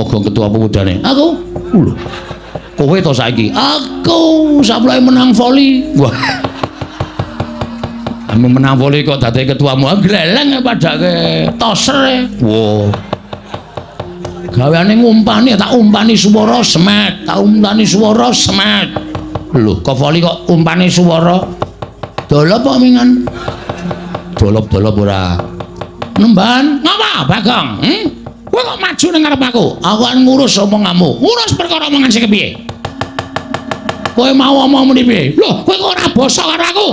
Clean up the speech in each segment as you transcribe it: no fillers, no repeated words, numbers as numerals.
Agong ketua pemudane. Aku. Lho. Kowe to saiki. Aku sampe menang voli. Wah. Ame menang voli kok dadi ketuamu. Gleleng padake toser. Wow. Gaweane ngumpani tak umpani swara semet. Tak umpani swara semet. Lho, kok voli kok umpani swara? Dolop kok mingan. Dolop-dolop ora. Nemban, ngapa Bagong? Kowe kok maju ning ngarep aku? Aku kan ngurus omonganmu. Ngurus perkara omongan sing kepiye? Kowe mau omong muni piye? Lho, kowe kok ora basa karo aku?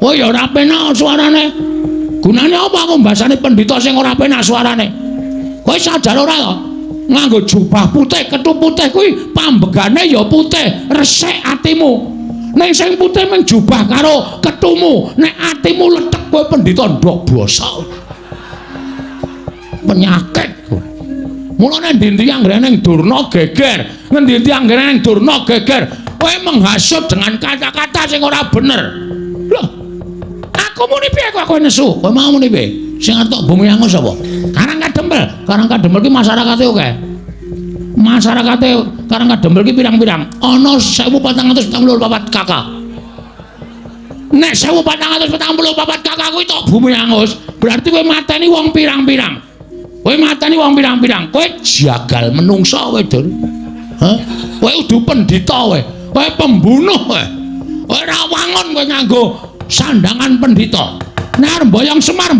Oh ya ora penak suarane. Gunane apa aku mbasani pendhita sing ora penak suarane? Kowe sadar ora to? Nganggo jubah putih, kethu putih kuwi pambegane ya putih, resik atimu. Ning sing putih mung jubah karo kethumu, nek atimu letek kowe pendhita ndok basa. Penyakit kowe. Mulane ndi-ndi anggere ning durna geger, ngendi-endi anggere ning durna geger, kowe menghasut dengan kata-kata sing ora bener. Loh. Aku muni piye kok kowe nesu? Kowe mau muni piye? Sing arep bumi angus apa? Karangkadempel. Karangkadempel ki masyarakate akeh. Masyarakate Karangkadempel ki pirang-pirang? Ana 1444 kakak. Nek 1444 kakak kuwi tok bumi angus, berarti kowe mateni wong pirang-pirang. Kowe mateni wong pirang-pirang. Kowe jagal menungsa kowe, Dur. Hah? Kowe udu pendhita kowe. Kowe pembunuh kowe. Kowe ora wangun kowe nganggo sandangan pendhita. Nek mboyong semar,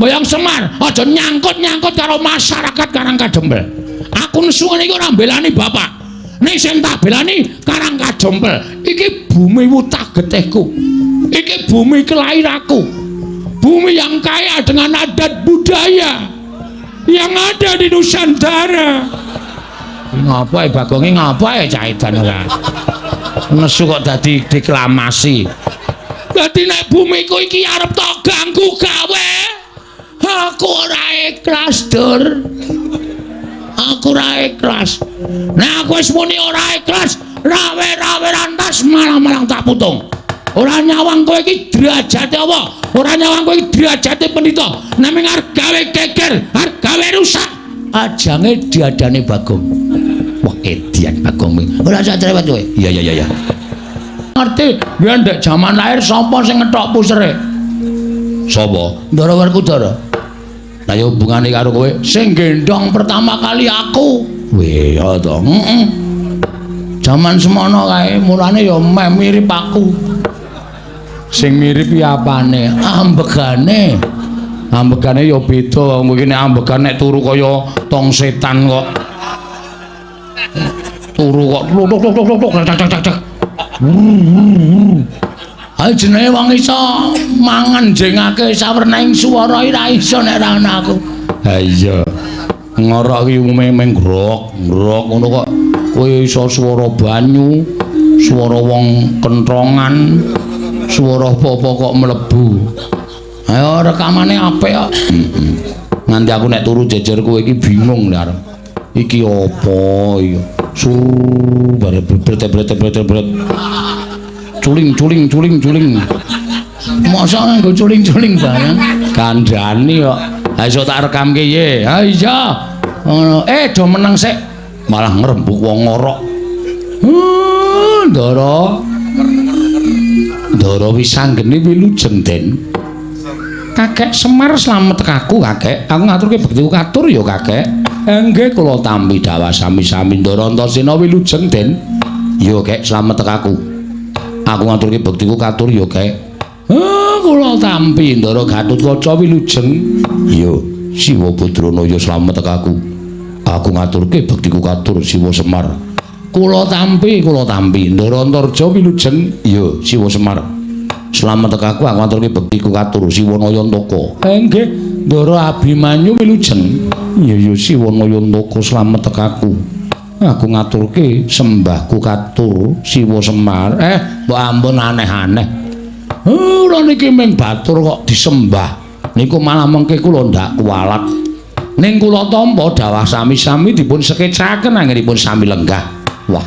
aja nyangkut-nyangkut karo masyarakat Karangkadempel. Aku nesu ngene iki ora mbelani bapak. Nek sing tak belani Karangkadempel. Iki bumi wutah getihku. Iki bumi kelahiranku. Bumi yang kaya dengan adat budaya yang ada di Nusantara. Ngapain Bagongi ngapain cahitan ora? Nesu kok dadi deklamasi. Dadi nek bumiku iki arep tok ganggu gawe. Aku ora ikhlas, Dur. Aku ora ikhlas. Nek aku wis muni ora ikhlas, rawe-rawe rantas malang-malang tak putung. Ora nyawang kowe iki derajate apa? Ora nyawang kowe iki derajate pendhita. Nek mung arep gawe geger, arep gawe rusak, ajange diadane Bagong. Wah, edian Bagong. Ora sak cerewet kowe. Iya. Ngerti, biyen ndek jaman lahir sapa sing ngethok pusere? Sapa? Ndara Werkudara. Lah ya hubungane karo kowe sing gendong pertama kali aku. Weh, ya to. Jaman semono kae, mulane ya meh mirip aku. Sing mirip ya apane? Ambegane. Ambegane ya beda, mungkin nek ambegan nek turu kaya tong setan kok. Turu kok luk cak. Ayo jenenge wong iso mangan jengake sawernaing swara ora iso nek ora ana aku. Ha iya. Ngorok ki umume meng grok ngono kok kowe iso swara banyu, swara wong kentrongan, swara apa-apa kok mlebu. Ayo rekamane apik kok. Nganti aku nek turu jejer kowe iki bingung lho. Iki apa iki? Bare bret. Culing. Masa nggo culing barang kandhani kok. Ha iso tak rekamke ye. Ha iya. Ngono. Do meneng sik. Malah ngrembug wong ngorok. Ndara wis anggene wilujeng Den. Kakek Semar slamet aku, Kakek. Aku ngaturke bektiku katur ya, Kakek. Nggih kula tampi dawa sami-sami Ndara Antasena wilujeng Den. Ya, Kek, slamet aku. Aku ngaturke bektiku katur ya, Kek. Kula tampi Ndara Gatotkaca wilujeng. Ya, Siwa Badrana ya slamet aku. Aku ngaturke bektiku katur Siwa Semar. Kula tampi Ndara Antarja wilujeng. Ya, Siwa Semar. Slamet aku ngaturke bektiku katur Siwa Nayantaka. Nggih, Ndara Abimanyu wilujeng. Ya Siwa Nayantaka slamet aku. Aku ngaturke sembahku katur Siwa Semar. Mbok ampun aneh-aneh. Ora niki mung batur kok disembah. Niku malah mengke kula ndak kuwalat. Ning kula tampa dawah sami-sami dipun sekecaken anggenipun sami lenggah. Wah.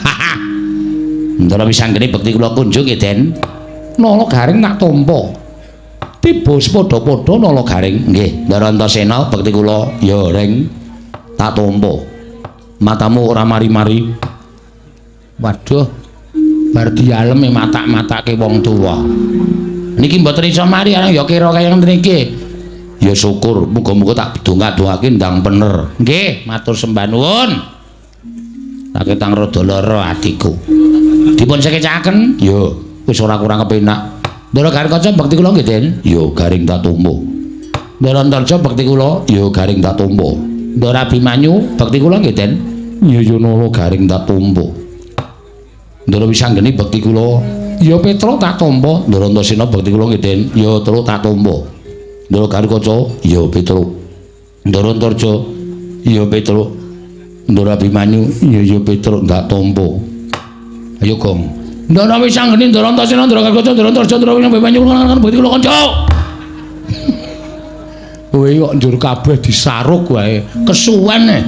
Ndara wis anggene bekti kula kunjung nggih, Den. Nala garing tak tampa. Tiba padha-padha nala garing. Nggih, Ndara Antasena bekti kula ya ring tak tampa. Matamu ora mari-mari. Waduh. Bar dialem matak-matake wong tuwa. Niki mboten iso mari areng ya kira kaya ngene iki. Ya syukur, muga-muga tak donga-dongake ndang bener. Nggih, matur sembah nuwun. Tak ketang rada lara atiku. Dipun sekecaken? Ya, wis ora kurang kepenak. Ndara Garkaca bekti kula nggih, Den. Ya garing tak tumbuh. Ndara Antarja bekti kula, ya garing tak tumbuh. Ndara Abimanyu bekti kula nggih, Den. Ya Yunara garing tak tumbuh. Ndara Wisanggeni bekti kula, ya Petra tak tampa. Ndara Antasena bekti kula nggih, Den. Ya Tru tak tampa. Ndara Garkaca, ya Petra. Ndara Antarja, ya Petra. Ndara Abimanyu, ya Petra tak tampa. Ayo, Gong. Ndara Wisanggeni, Ndara Antasena, Ndara Garkaca, Ndara Antarja, Ndara Abimanyu bekti kula kanca. Kowe kok njur kabeh disaruk wae. Kesuwen e.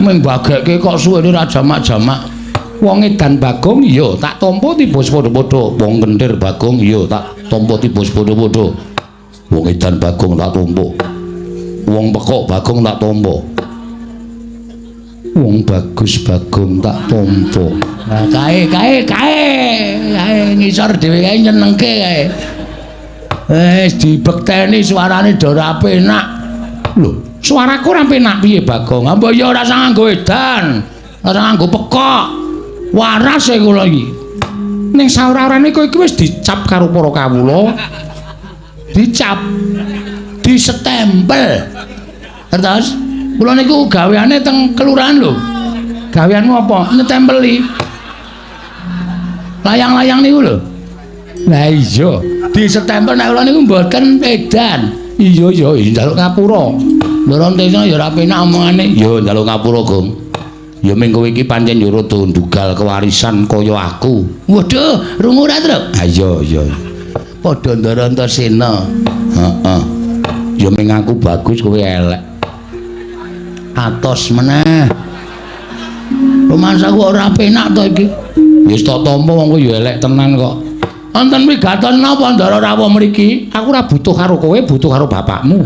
Ming bagekke kok suwene ra jamak-jamak. Wong edan Bagong iya tak tampa tibus padha-padha. Wong kentir Bagong iya tak tampa tibus padha-padha. Wong edan Bagong tak tampa. Wong pekok Bagong tak tampa. Wong bagus Bagong tak tampa. Nah, kae ngisor dhewe kae nyenengke kae. Wis dibekteni suarane do ora penak. Lho, suaraku ora penak piye Bagong? Apa ya ora sang nganggo edan, ora nganggo pekok. Waras e kula iki. Ning saora-orane kowe iki wis dicap karo para kawula. Dicap, disestempel. Terus kula niku gaweane teng kelurahan lho. Gaweanmu apa? Nyetempeli. Layang-layang niku lho. Lah iya, disestempel nek kula niku mboten edan. Iya njaluk ngapura. Ndara Antasena ya ora penak omongane. Ya njaluk ngapura, Gong. Ya ming kowe iki pancen ya rada ndugal kewarisan kaya aku. Waduh, rungu ora, Tru? Ha iya. Padha Ndara Antasena. Heeh. Ya ming aku bagus kowe elek. Atos meneh. Romansaku ora penak to iki. Wis tak tampa wong kowe ya elek tenan kok. Wonten wigaton napa Ndara rawuh mriki? Aku ora butuh karo kowe, butuh karo bapakmu.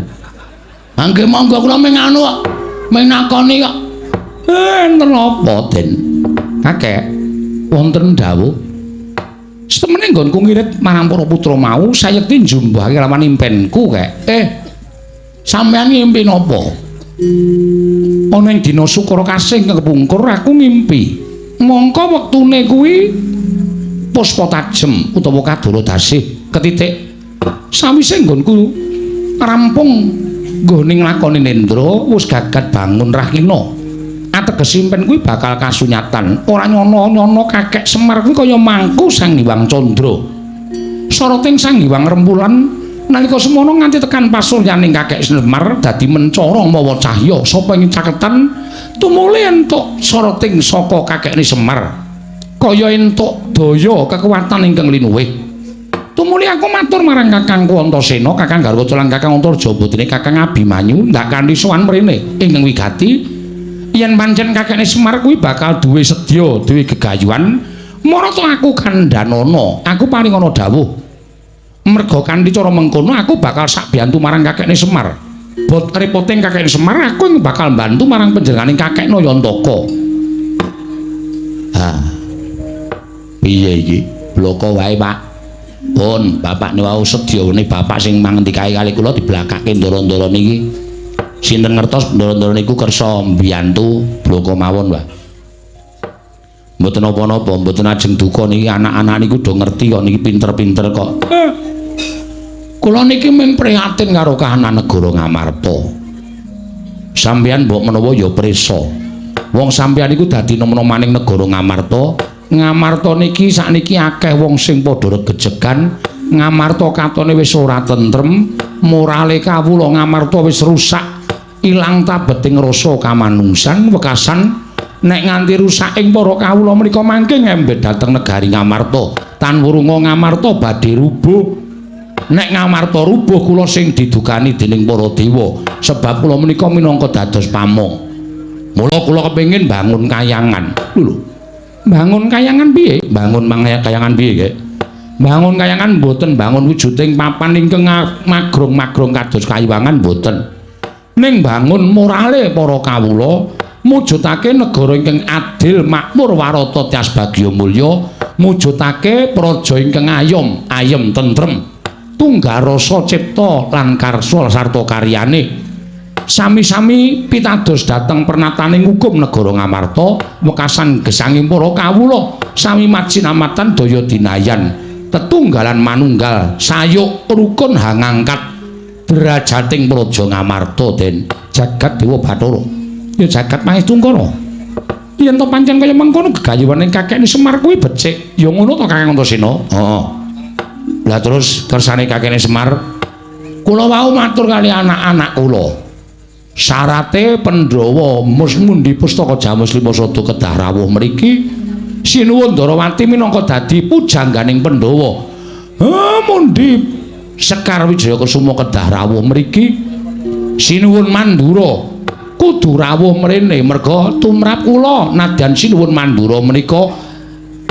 Angge monggo kula ming anu kok. Ming nakoni kok. Enten apa, Den? Kakek, wonten dawuh. Setemene nggonku ngirit marang para putra mau, sayekti njumbuhake lawan impenku, Kek. Sampeyan ngimpi napa? Ana ing dina Sukara Kasing kepungkur aku ngimpi. Mongko wektune kuwi puspa tajem utawa kadara dasih ketitik sawise nggonku rampung nggone nglakoni nendra wis gagat bangun rahina ateges impen kuwi bakal kasunyatan ora nyono-nyono kakek Semar kuwi kaya mangku Sang Hyang Candra soroting Sang Hyang Rembulan nalika semono nganti tekan pasuryaning kakek Semar dadi mencara mawa cahya sapa ing caketan tumuli entuk soroting saka kakekne Semar kaya entuk daya kekuatan ingkang linuwih. Tumuli aku matur marang Kakangku Antasena, Kakang Garwaca lan Kakang Antarja botine Kakang Abimanyu ndak kanthi sowan mrene ingkang wigati yen pancen kakekne Semar kuwi bakal duwe sedya, duwe gegayuhan, marata aku kandhanana, aku paring ana dawuh. Merga kanthi cara mengkono aku bakal sak biyantu marang kakekne Semar. Bot repoting kakekne Semar aku bakal bantu marang panjenenganing kakekne Yantaka. Piye iki? Bloko wae, Pak. Pun, bapak niku sedyane bapak sing mangandikae kali kula diblakake ndara-ndara niki. Sinten ngertos ndara-ndara niku kersa mbiyantu bloko mawon, Pak. Mboten apa-apa, mboten ajeng duka niki anak-anak niku do ngerti kok niki pinter-pinter kok. Kula niki mung prihatin karo kahanan negara Ngamarta. Sampeyan mbok menawa ya prisa. Wong sampeyan niku dadi nom-nomaning negara Ngamarta. Ngamarta niki sakniki akeh wong sing padha regejegan. Ngamarta katone wis ora tentrem, morale kawula Ngamarta wis rusak, ilang tabeting rasa kamanungsan, wekasan nek nganti rusaking para kawula menika mangke ngembet dhateng negari Ngamarta. Tan wurunga Ngamarta badhe rubuh. Nek Ngamarta rubuh kula sing didukani dening para dewa, sebab kula menika minangka dados pamong. Mula kula kepengin bangun kayangan. Lho. Bangun kayangan piye? Bangun kayangan piye, Kek? Bangun kayangan mboten bangun wujuding papan ingkang magrong-magrong kados kayiwangan mboten. Ning bangun morale para kawula mujudake negara ingkang adil makmur warata tias bagya mulya mujudake praja ingkang ayem tentrem tunggal rasa cipta lan karsa sarta karyane sami-sami pitados dhateng pernataning hukum negara Ngamarta wekasan gesanging para kawula sami majinamatan daya dinayan tetunggalan manunggal sayuk rukun hangangkat derajating praja Ngamarta den jagat Dewa Bathara ya jagat Mahestungkara yen to pancen kaya mengkono gegayuhaning kakekne Semar kuwi becik ya ngono to Kakang Antasena heeh lah terus kersane kakekne Semar kula wau matur kali anak-anak kula syarate Pandhawa mundi pustaka Jamus Limasada kedah rawuh mriki sinuwun Ndarawati minangka dadi pujangganing Pandhawa mundi Sekar Wijaya Kusuma kedah rawuh mriki sinuwun Mandura kudu rawuh mrene merga tumrap kula nadyan sinuwun Mandura menika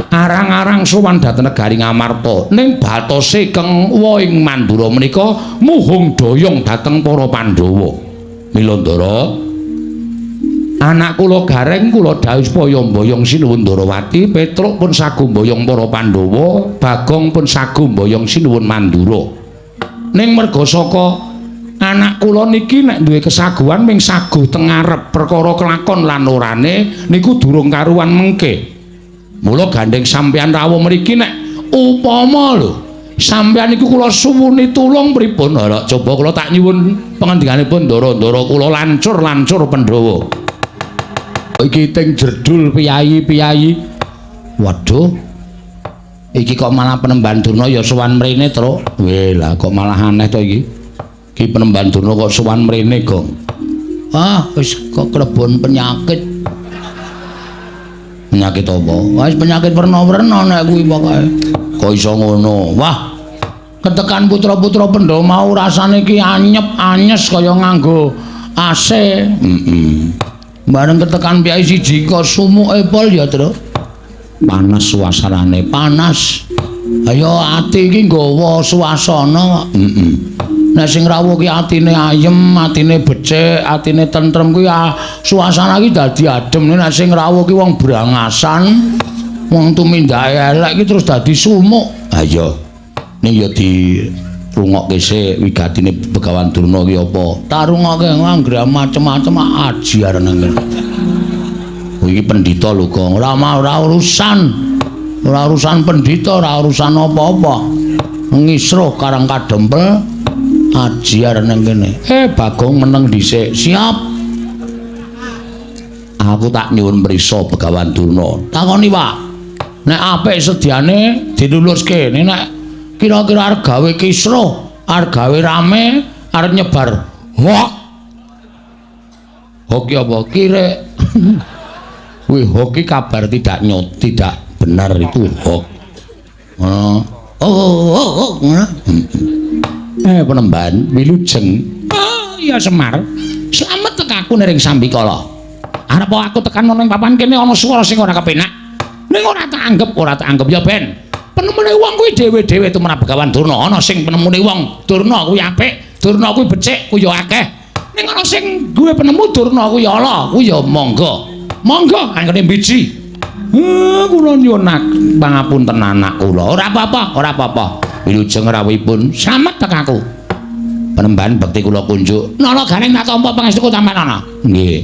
arang-arang sowan dhateng negari Ngamarta ning batose keng woing Mandura menika muhung doyong dhateng para Pandhawa mila Ndara anak kula gareng kula dawuh supaya mboyong sinuwun Ndarawati Petruk pun sagu mboyong para Pandhawa Bagong pun sagu mboyong sinuwun Mandura ning merga saka anak kula niki nek duwe kesaguhan ming saguh teng ngarep perkara kelakon lan orane niku durung karuan mengke mula gandeng sampeyan rawuh mriki nek upama lho sampeyan niku kula suwuni tulung pripun ora coba kula tak nyuwun pangandikanipun Ndara-ndara kula lancur Pandhawa iki teng jerdul piyayi waduh iki kok malah Penemban Durna ya sowan mrene Tru lah kok malah aneh to iki Penemban Durna kok sowan mrene Gong wis kok klebon penyakit apa wis penyakit werna-werna nek kuwi pokoke kok iso ngono wah ketekan putra-putra Pandhawa mau rasane ki anyes kaya nganggo AC bareng ketekan piyai siji kok sumuke pol ya Tru panas suasanane panas ayo ati iki nggawa suasana nek sing rawuh ki atine ayem atine becik atine tentrem kuwi suasana ki dadi adem nek sing rawuh ki wong brangasan wong tumindake elek ki terus dadi sumuk ayo ning ya di rungokke sik wigatine Begawan Durna ki apa tarungokke anggere macem-macem aji arene ngene iki pendhita lho Gong ora urusan pendhita ora urusan apa-apa ngisruh karang kadempel aji arene kene Bagong meneng dhisik siap aku tak nyuwun mrisa Begawan Durna takoni Pak nek apik sediane diluluske nek kira-kira arep gawe kisruh arep gawe rame arep nyebar hoki apa kire wih hoki kabar tidak benar itu hok Penemban wilujeng iya Semar selamat tekaku nering Sambikala arep aku tekan ning papan kene ana swara sing ora kepenak ning ora tak anggap ya ben penemune wong kuwi dhewe-dhewe tumrap Begawan Durna ana sing penemune wong Durna kuwi apik Durna kuwi becik kuwi ya akeh ning ana sing duwe penemu Durna kuwi ala kuwi ya monggo anggone biji kula nyuwun pangapunten anak kula ora apa-apa wilujeng rawuhipun slamet tekaku Penemban bekti kula kunjuk nala gareng tak tampa pangestuku tampanana nggih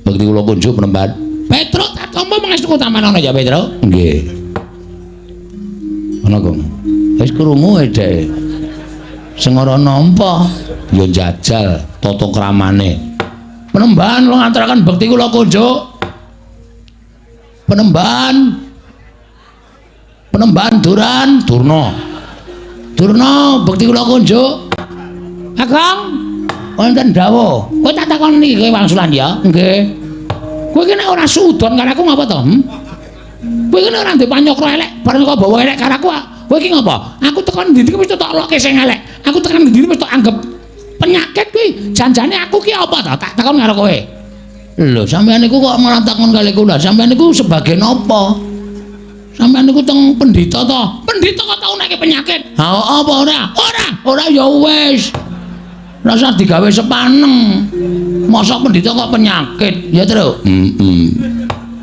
bekti kula kunjuk Penemban Petruk tak tampa pangestuku tampanana ya Petruk nggih ana Gong wis krungu dhek sing ora nampa ya njajal tata kramane Penemban lo ngaturaken bekti kula kunjuk Penemban Durna bekti kula kunjuk Kakang wonten dawuh kowe tak takoni kowe wangsulan ya nggih kowe ki nek ora sudon karo aku ngapa to kowe ki nek ora ndek panyokro elek bareng kok bawa elek karo aku kowe ki ngapa aku tekan ndi iki wis tak lokke sing elek aku tekan ndi wis tak anggap penyakit kuwi janjane aku ki apa to tak takon karo kowe lho sampeyan niku kok malah takon kali kula sampeyan niku sebagai napa sampeyan niku teng pendhita to pendhita kok tau nek penyakit ha apa ora ya wis Rasa digawe sepaneng. Mosok pendhita kok penyakit, ya, Tru?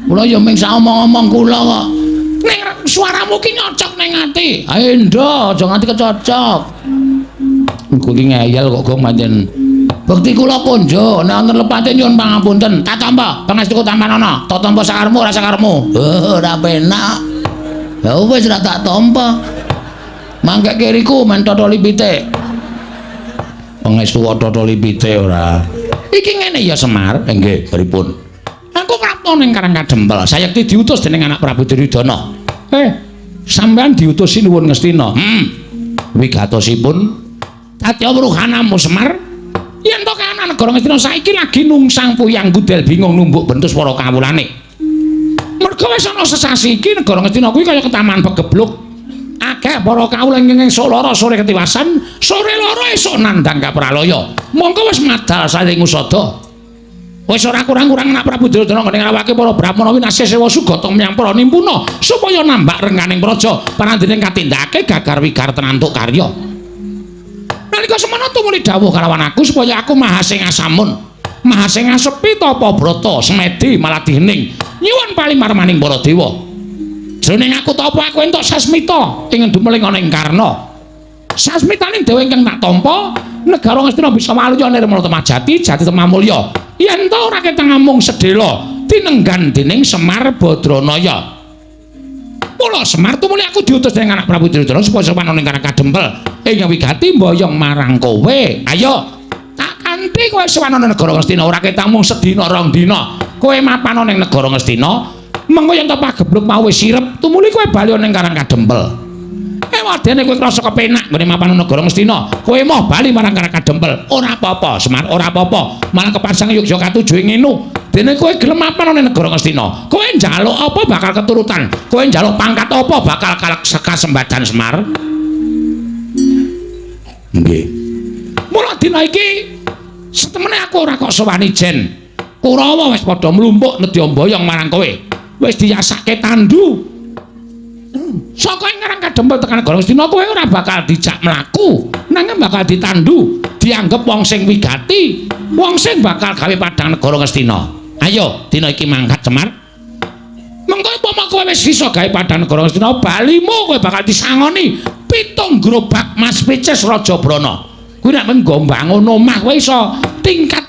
Kula ya ming saomong-omong kula kok. Ning suaramu ki nyocok ning ati. Ayo ndo, aja nganti kecocok. Engko ki ngeyel kok gong pancen. Bekti kula konjo, nek wonten lepate nyuwun pangapunten. Tak tampa, pangestuku tampanana. Tak tampa sakarmu ora sakarmu. Ora penak. Ya wis ora tak tampa. Mangke kiriku men totoli pitik. Pangestu totoli pitik ora. Iki ngene ya Semar, nggih, pripun? Aku prapta ning Karang Kadempel, sayekti diutus dening anak Prabu Duryudana. Sampean diutusi nuwun Ngastina. Wigatosipun Tatya Wruhanamu Semar. Yen to kahanan negara Ngastina saiki lagi nungsang puyang gudel bingung numbuk bentus para kawulane. Mergo wis ana sesasi iki negara Ngastina kuwi kaya ketaman pegebluk. Akeh para kawula ingkang soloro sore ketiwasan, sore loro esuk nandhang kapralaya. Mongko wis madal saling usada. Wis ora kurang-kurang anak Prabu Duryudana ngene ngrawake para Brahmana winasih sewa sugata menyang para nimpuna supaya nambak rengganing praja panandene katindakake gagar wigar tenantuk karya. Nalika semana tumuli dawuh kalawan aku supaya aku mahasing asamun, mahasing asepi tapa brata semedi maladihening nyuwun palimarmaning para dewa. Jroning aku tapa aku entuk sasmita ing dumeling ana ing Karna. Sasmitaning dewa ingkang tak tampa negara Ngastina bisa waluya nirmala temajati jati temamulya. Yen to ora ketangamung sedhela tinenggan dening Semar Badranaya. Mula Semar tumuli aku diutus dening anak Prabu Duryudana supaya sowan ning Karang Kadempel ing wigati mboyong marang kowe. Ayo tak kanthi kowe sowan ning negara Ngastina ora ketamung sedina rong dina. Kowe mapan ning negara Ngastina. Mengko yen to pagebluk mau wis sirep, tumuli kowe bali ning Karang Kadempel. Wadene kowe krasa kepenak ngene mapan negara Ngastina. Kowe moh bali marang Karang Kadempel. Ora apa-apa, Semar, ora apa-apa. Malah kepasang Yogya katujuh ngenu. Dene kowe gelem mapan ning negara Ngastina. Kowe njaluk apa bakal keturutan. Kowe njaluk pangkat apa bakal kasembadan Semar. Nggih. Mula dina iki setemene aku ora kok sowan ijen. Kurawa wis padha mlumpuk nedya mboyong marang kowe. Wis diyasake tandu. Saka ing Karang Kadempel tekan negara Ngastina kowe ora bakal dijak mlaku, nanging bakal ditandu, dianggep wong sing wigati, wong sing bakal gawe padang negara Ngastina. Ayo, dina iki mangkat Semar. Mengko upama kowe wis bisa gawe padang negara Ngastina, balimu kowe bakal disangoni 7 gerobak Mas Pices Raja Brana. Kuwi nek nggo mbangun omah kowe iso tingkat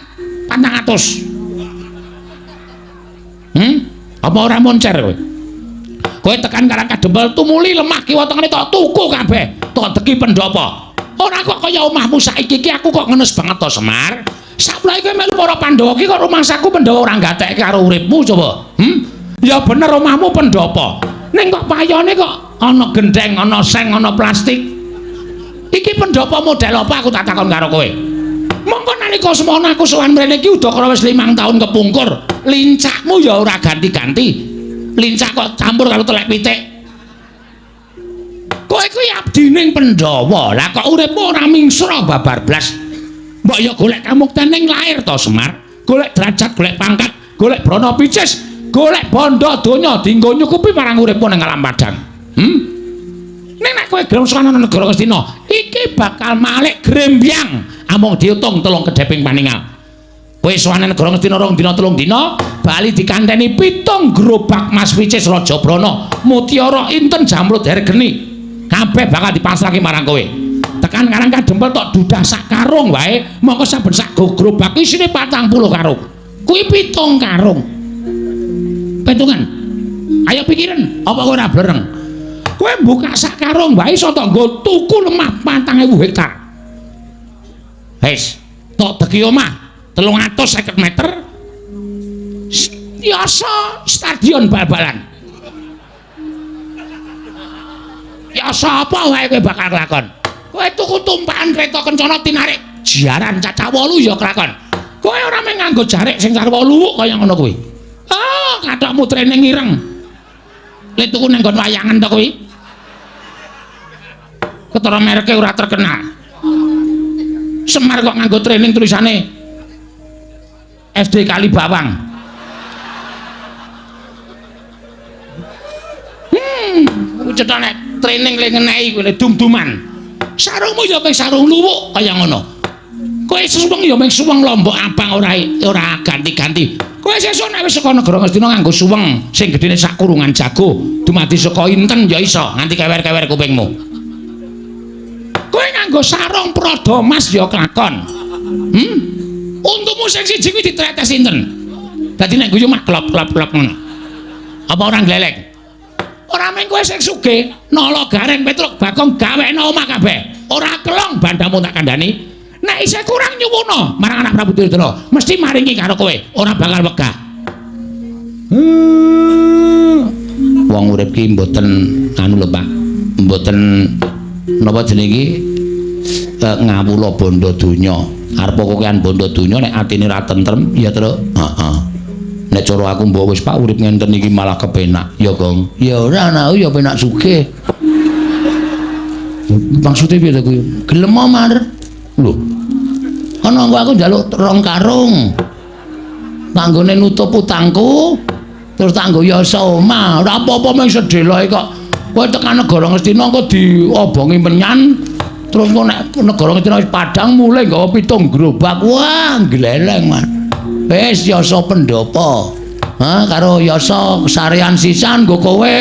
400. Apa ora moncer kowe? Kowe tekan Karang Kadempel tumuli lemah kiwa tengene tok tuku kabeh, tok deki pendopo. Ora kok kaya omahmu saiki iki aku kok ngenes banget to Semar. Saplae kowe melu para Pandhawa iki kok rumangsaku Pandhawa ora gatekke karo uripmu coba. Ya bener omahmu pendopo. Ning kok payone kok ana gendeng, ana seng, ana plastik. Iki pendopo model apa aku tak takon karo kowe. Mongko nalika semono aku sowan mrene iki udakara wis 5 taun kepungkur. Lincakmu ya ora ganti-ganti. Lincak kok campur karo telek pitik. Kowe kuwi abdining Pandhawa. Lah kok uripmu ora mingsra babar blas. Mbok ya golek kamukten ning lair to Semar. Golek derajat, golek pangkat, golek brana picis, golek bondo donya dienggo nyukupi marang uripmu ning alam padang. Nek kowe gelem sowan nang negara Ngastina, iki bakal malik grembyang. Amung diutung 3 kedheping paningal. Kowe sowan negara Ngastina 2 dina 3 dina, bali dikandhani 7 gerobak Mas Picis Raja Brana, mutiara inten jamrut hergeni. Kabeh bakal dipasrahke marang kowe. Tekan Karang Kadempel tok dudah sak karung wae, mongko saben sak gerobak isine 40 karung. Kuwi 7 karung. Petungan. Ayo pikirin, apa kowe ora blereng? Kowe buka sak karung wae iso tok nggo tuku lemah 4.000 hektar. Wis, tok deki omah 350 meter. Biasa stadion bal-balan. Biasa apa wae kowe bakal lakon. Kowe tuku tumpakan kereta kencana tinarik jaran cacah 8 ya kelakon. Kowe ora mung nganggo jarik sing car 8 kaya ngono kuwi. Oh, kathokmu training ireng. Lek tuku ning nggon wayangan to kuwi. Ketara mereke ora terkenal. Semar kok nganggo training tulisane SD Kali Bawang. Cetane training le ngenehi kowe dum-duman. Sarungmu ya ping sarung luwuk kaya ngono. kowe suweng ya mung suweng Lombok Abang ora ganti-ganti. Kowe sesuk nek wis saka negara Ngastina nganggo suweng sing gedene sak kurungan jago, dumadi saka inten ya iso nganti kewer-kewer kupingmu. Kowe nganggo sarung prada emas ya kelakon. Untumu sing siji kuwi ditretes sinten? Dadi nek guyu mah klop-klop ngono. Apa ora glelek? Ora mung kowe sing sugih, nala gareng Petruk Bagong gawekno omah kabeh. Ora kelong bandamu tak kandhani. Nek isih kurang nyuwuna marang anak Prabu Duryudana, mesti maringi karo kowe, ora bakal wegah. Wong urip ki mboten anu lho, Pak. Mboten napa jenenge iki ngawula bondo donya. Arep kokean bondo donya nek atine ra tentrem ya terus heeh. Nek cara aku mbok wis Pak urip ngenten iki malah kepenak, ya Gong. Ya ora ana ya penak sugih. Maksudnya piye to kuwi? Gelem mar. Lho. Ana aku njaluk rong karung. Kanggone nutup utangku. Terus tanggo yasa omah. Ora apa-apa mung sedeloke kok. Kowe tekan negara Ngastina kok diobongi menyan. Terus kok nek negara Ngastina wis padhang mulai nggawa 7 gerobak. Wah, gleleng, Man. Wis yasa pendopo. Karo yasa sarean sisan nggo kowe.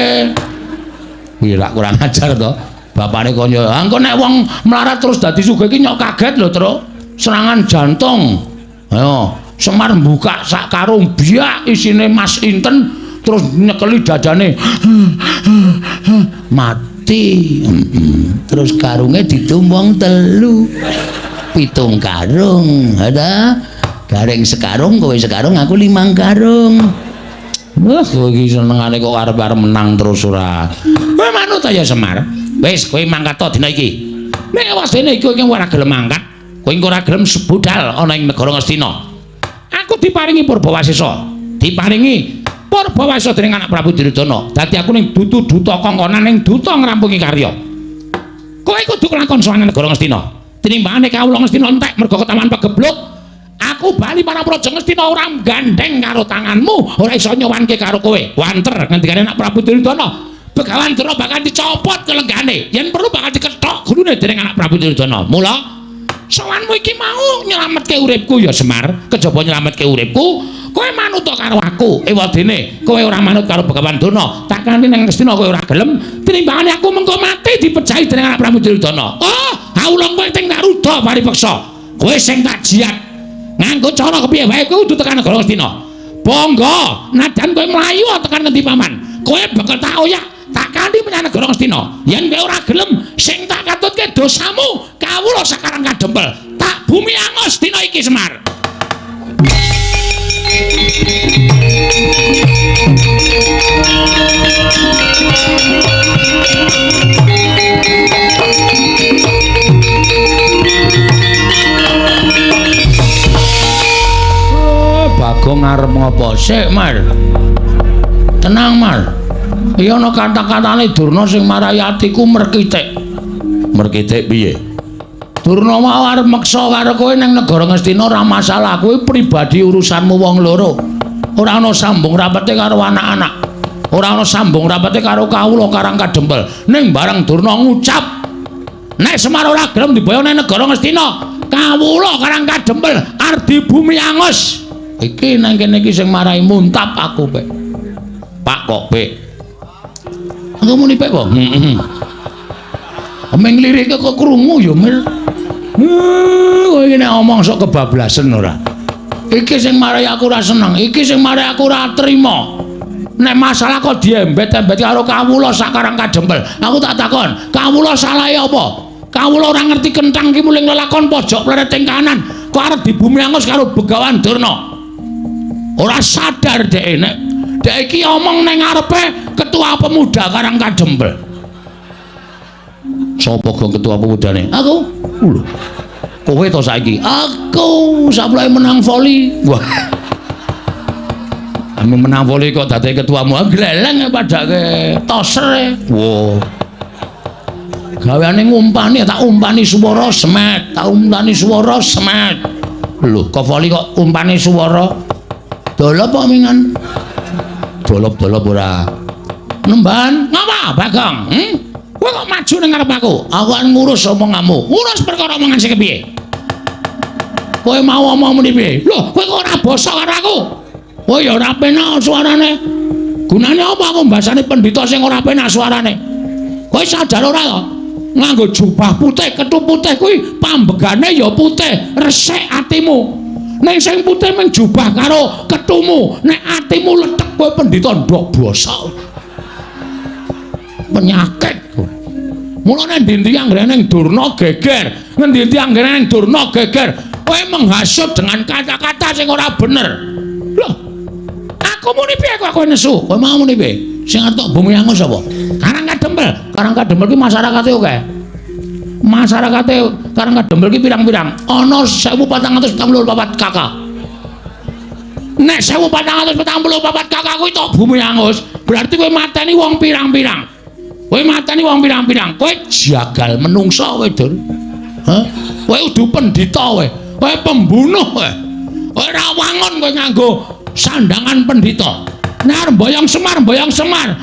Kuwi lak kurang ajar to. Bapakne kok yo, engko nek wong melarat terus dadi sugih iki nyok kaget lho, Truk. Serangan jantung. Ayo, Semar buka sak karung biak isine Mas Inten terus nyekeli dadane. Mati. Terus karunge ditumbang 3. 7 karung. Ada gareng sekarung, kowe sekarung, aku 5 karung. Wah, kowe iki senengane kok arep-arep menang terus ora. Kowe manut ya Semar. Wis kowe mangkat to dina iki. Nek awas dene iki kowe ora gelem mangkat, kowe ora gelem sebudal ana ing negara Ngastina. Aku diparingi Purbawasesa. Diparingi Purbawasesa dening anak Prabu Duryudana. Dadi aku ning duta kongkonan ning duta ngrampungi karya. Kowe kudu kelakon sowan negara Ngastina. Tinimbangane kawula Ngastina entek mergo ketaman pegebluk. Aku bali marang Praja Ngastina ora gandeng karo tanganmu, ora iso nyowanke karo kowe. Wanter ngendikane anak Prabu Duryudana. Begawan Dura bakal dicopot kelenggane, yen perlu bakal diketok gulune dening anak Prabu Duryudana. Mula sowanmu iki mau nyelametke uripku ya Semar, kejaba nyelametke uripku, kowe manut karo aku. Ewadene kowe ora manut karo Begawan Duna, tak kanthi ning Ngastina kowe ora gelem, tinimbangane aku mengko mati dipejahi dening anak Prabu Duryudana. Oh, haulung kowe teng Naruda paripeksa. Kowe sing tak jiat. Nganggo cara kepiye wae kowe kudu tekan negara Ngastina. Bangga, nadan kowe mlayu tekan ngendi paman. Kowe bakal tak oyak tak kanthi menyang negara Ngastina. Yen kowe ora gelem, sing tak katutke dosamu, kawula sakarang kadempel. Tak bumi angus dina iki Semar. Bagong arep ngopo sik, Mar? Tenang, Mar. Iya ana kata-katane Durna sing marai atiku merkitik. Merkitik piye? Durna mau arep meksa karo kowe ning negara Ngastina ora masalah, kowe pribadi urusanmu wong loro. Ora ana sambung rapete karo anak-anak. Ora ana sambung rapete karo kawula Karang Kadempel. Ning bareng Durna ngucap, nek Semar ora gelem diboyo ning negara Ngastina, kawula Karang Kadempel arep di bumi angus. Iki nang kene iki sing marai muntap aku, Pek. Pak kok, Pek. Aku muni Pek kok. Meng lirike kok krungu ya, Mir. Kowe iki nek omong sok kebablasen ora. Iki sing marai aku ora seneng, iki sing marai aku ora trima. Nek masalah kok diembet-embet karo kawula Sakarang Kadempel. Aku tak takon, kawula salahe apa? Kawula ora ngerti kenthang ki muling lelakon pojok plereting kanan. Kok arep di bumi angus karo Begawan Durna. Ora sadar dhek nek dhek iki omong ning ngarepe ketua pemuda Karang Kadempel. Sapa kok ketua pemudane? Aku. Lho. Kowe to saiki? Aku saplai menang voli. Wah. Ame menang voli kok dadi ketuamu. Gleleng padake toser. Wo. Gaweane ngumpani tak umpani swara semet, tak umpani swara semet. Lho, kok voli kok umpani swara? Dolop kok mingan. Dolop-dolop ora. Nemban, ngapa Bagong? Kowe kok maju ning ngarep aku? Aku kan ngurus omonganmu. Ngurus perkara omongan sing kepiye? Kowe mau omong muni piye? Lho, kowe kok ora basa karo aku. Kowe ya ora penak suarane. Gunane apa aku mbasani pendhita sing ora penak suarane? Kowe sadar ora to? Nganggo jubah putih, kethu putih kuwi pambegane ya putih, resik atimu. Ning sing putih mung jubah karo kethumu, nek atimu letek kowe pendhita ndok basa. Penyakit kowe. Mulane ndi-ndi anggere ning durna geger, ngendi-endi anggere ning durna geger, kowe menghasut dengan kata-kata sing ora bener. Loh, aku muni piye kok kowe nesu? Kowe mau muni piye? Sing arep bumi angus sapa? Karangkadempel. Karangkadempel ki masyarakate oke. Masyarakate Karangkadempel ki pirang-pirang? Ana 1444 kakak. Nek 1444 kakak kuwi tok bumi angus, berarti kowe mateni wong pirang-pirang. Kowe mateni wong pirang-pirang. Kowe jagal menungsa kowe, Dur. Hah? Kowe udu pendhita kowe. Kowe pembunuh kowe. Kowe ora wangun kowe nganggo sandangan pendhita. Nek mboyong semar,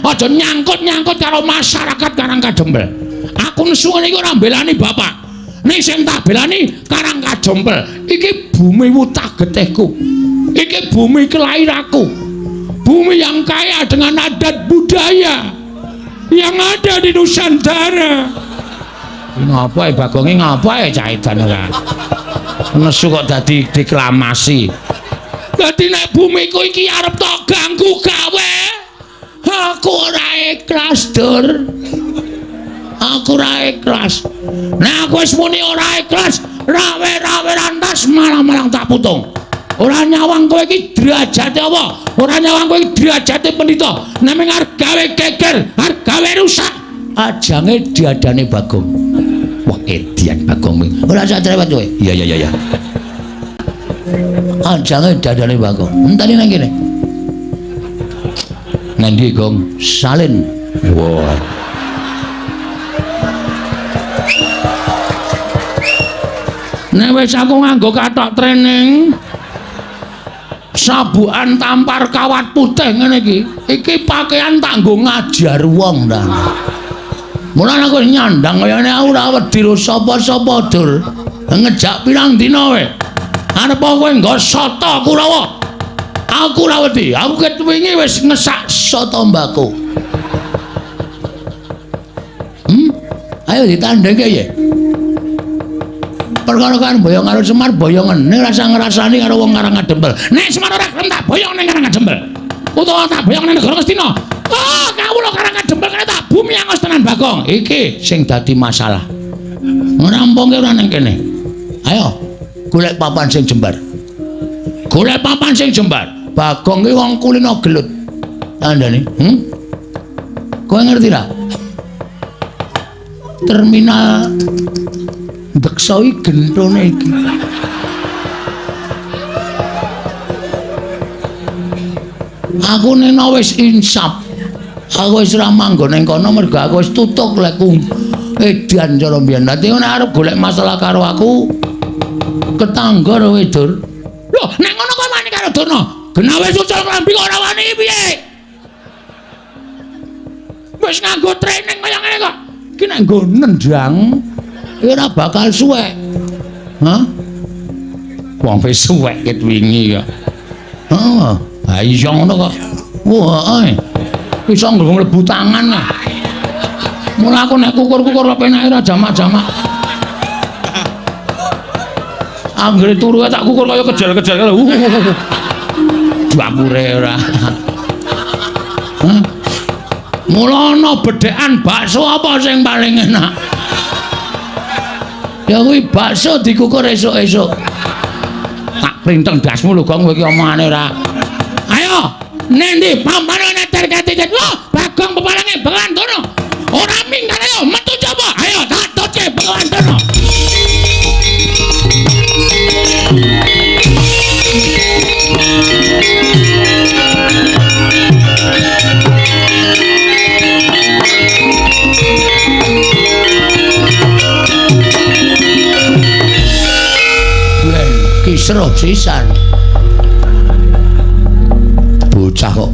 aja nyangkut-nyangkut karo masyarakat Karangkadempel. Aku nesu ngene iki ora mbelani bapak. Ning sing tak belani Karangkadempel. Iki bumi wutah getihku. Iki bumi kelahiranku. Bumi yang kaya dengan adat budaya yang ada di Nusantara. Ngapa ya Bagonge, ngapa ya caitan ora? Nesu kok dadi deklamasi. Dadi nek bumiku iki arep tok ganggu gawe, aku ora ikhlas, Dur. Aku ora ikhlas. Nek aku wis muni ora ikhlas, rawe-rawe rantas malang-malang tak putung. Ora nyawang kowe iki derajate apa? Ora nyawang kowe iki derajate pendhita. Nek mung arep gawe geger, arep gawe rusak, ajange diadane Bagong. Wah, edian Bagong. Ora sak cerewet kowe. Iya. Ajange diadane Bagong. Enteni nang kene. Nang ndi, Gong? Salin. Wah. Nek wis aku nganggo kathok training sabukan tampar kawat putih ngene iki pakaian tak nggo ngajar wong ta. Mulane aku nyandang kaya ngene aku ora wedi sapa-sapa, Dur. Ngejak pirang dina kowe. Arep kowe nggo soto Kurawa. Aku ora wedi. Aku ket wingi wis ngesak soto mbako. Ayo ditandheke ya. Perkara kan boyong karo Semar boyongan ning rasa ngrasani karo wong Karangkadempel. Nek Semar ora gelem tak boyong ning Karangkadempel. Utawa tak boyong ning negara Ngastina. Oh, kawula Karangkadempel kene tak bumi angus tenan Bagong. Iki sing dadi masalah. Ngrampungke ora ning kene. Ayo, golek papan sing jembar. Golek papan sing jembar. Bagong ki wong kulino gelut. Tandane, kowe ngerti ra? Terminal Deksoi gentone iki. Aku nena wis insap. Aku wis ora manggon ning kono mergo aku wis tutuk lekku edan cara mbiyen. Dadi nek arep golek masalah karo aku ketangga ro Dur. Lho, nek ngono kok wani karo Durna? Genah wis ucul klambi kok ora wani piye? Wis nganggo training kaya ngene kok. Iki nek nggo nendang ora bakal suwek. Hah? Wong wis suwek ket wingi kok. Oh, ha iya ngono kok. Wah, iso nggo mlebu tangan. Mula aku nek kukur-kukur penake ora jamak-jamak. Anggere turu tak kukur kaya kejel-kejel. Dapure ora. Hah? Mula ana bedhekan bakso apa sing paling enak? Ya kuwi bakso dikukur esuk-esuk. Tak printeng dasmu lho Gong kowe iki omongane ora. Ayo, nendi pampane terkati. Wah, Bagong pepalange Bengawan Durna. Ora minggat ayo metu coba. Ayo tak toce Bengawan Durna. Kisruh sisan. Bocah kok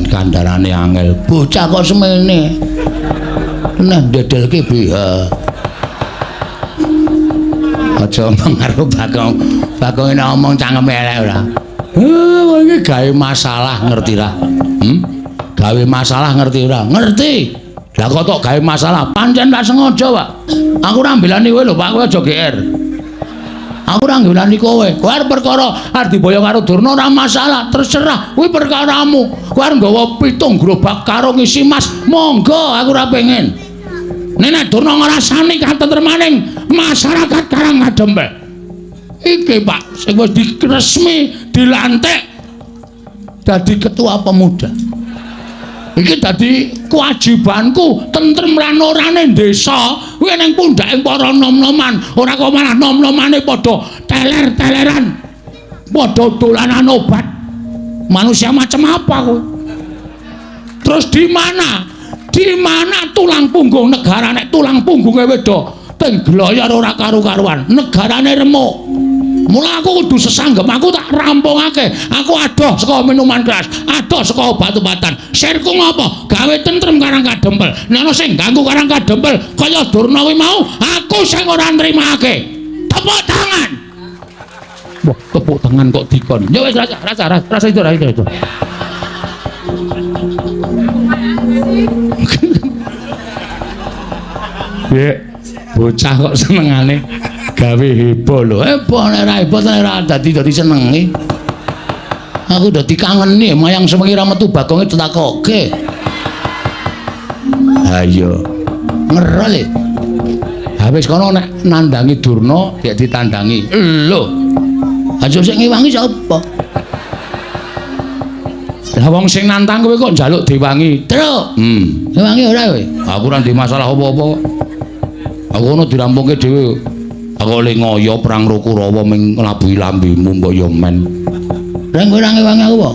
kandarane angel. Bocah kok semene. Nah ndedelke piye? Aja omong karo Bagong. Bagong ini ngomong cangkem elek ora. Kowe iki gawe masalah ngerti ra? Gawe masalah ngerti ora? Ngerti. Lah kok tok gawe masalah, pancen tak sengaja, Pak. Aku ora mbelani kowe lho, Pak, kowe aja GR. Aku ora mbelani kowe. Kowe arep perkara arep diboyo karo Durna ora masalah, terserah. Kuwi perkaramu. Kowe arep nggawa 7 gerobak karo ngisi Mas, monggo, aku ora pengen. Nek Durna ngrasani katentremaning masyarakat Karangadembel. Iki, Pak, sing wis diresmi dilantik dadi ketua pemuda. Iki dadi kewajibanku tentrem lan orane desa kuwi ning pundhake para nom-noman ora kok malah nom-nomane padha teler-teleran padha dolanan obat manusia macam apa kowe terus di mana tulang punggung negara nek tulang punggunge wedok teng gloyor ora karu-karuan negarane remuk. Mula aku kudu sesanggem, aku tak rampungake. Aku adoh saka minuman keras, adoh saka obat-obatan. Sirku ngopo? Gawe tentrem Karangadembel. Nek ana sing ganggu Karangadembel kaya Durna kuwi mau, aku sing ora nrimake. Tepuk tangan. Wah, tepuk tangan kok dikon. Ya wis rasa itu. Ya, bocah kok senengane gawe heboh lho. Heboh nek ra heboh nek ra dadi senengi. Aku dadi kangeni mayang sewengi ra metu bagonge ditakoke. Ayo. Ngerol e. Ha wis kono nek nandangi Durna nek ditandangi. Lho. Aja sing ngewangi sapa? Lah wong sing nantang kowe kok njaluk diwangi. Truk. Ngewangi ora kowe? Aku ora ndek masalah apa-apa. Aku ono dirampungke dhewe. Aku le ngoyo perang Rukurawa ming nglabuhi lambemu mbok yo men. Reng kowe ora ngewangi aku apa?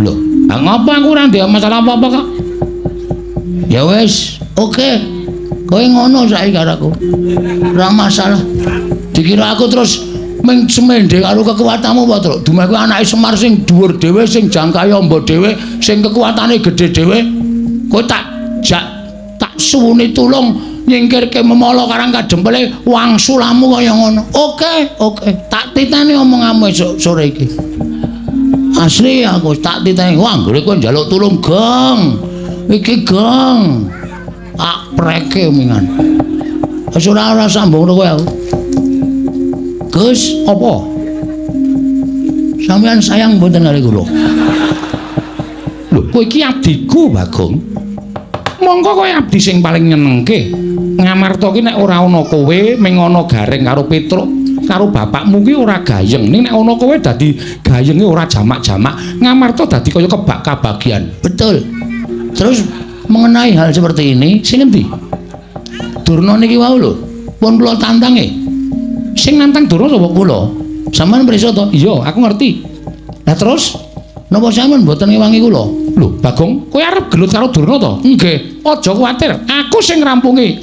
Lho, ngapa aku ora ndek masalah apa-apa kok? Ya wis, oke. Kowe ngono saiki karo aku. Ora masalah. Dikira aku terus ming semendhe karo kekuatanmu apa, Truk? Dumeku anake Semar sing dhuwur dhewe, sing jangkae amba dhewe, sing kekuatane gedhe dhewe. Kowe tak suwuni tulung nyingkirke memala Karangadembele wangsulamu kaya ngono. Oke. Tak titeni omonganmu esuk sore iki. Asli aku tak titeni. Wah, anggere kowe njaluk tulung, Gong. Iki, Gong. Tak preke mingan. Wis ora sambung karo kowe aku. Gus, apa? Sampeyan sayang mboten karo kula. Lho, kowe iki abdiku, Bagong. Monggo kowe abdi sing paling nyenengke. Ngamarta ki nek ora ana kowe ming ana Gareng karo Petruk karo bapakmu ki ora gayeng. Ning nek ana kowe dadi gayenge ora jamak-jamak. Ngamarta dadi kaya kebak kabagian. Betul. Terus mengenai hal seperti ini sing endi? Durna niki wau lho. Pun kula tantange. Sing nantang Durna sapa kula? Sampeyan mrisa to? Iya, aku ngerti. Lah terus napa sampeyan mboten ngewangi kula? Lho, Bagong, kowe arep gelut karo Durna to? Nggih, aja kuwatir. Aku sing ngrampungi.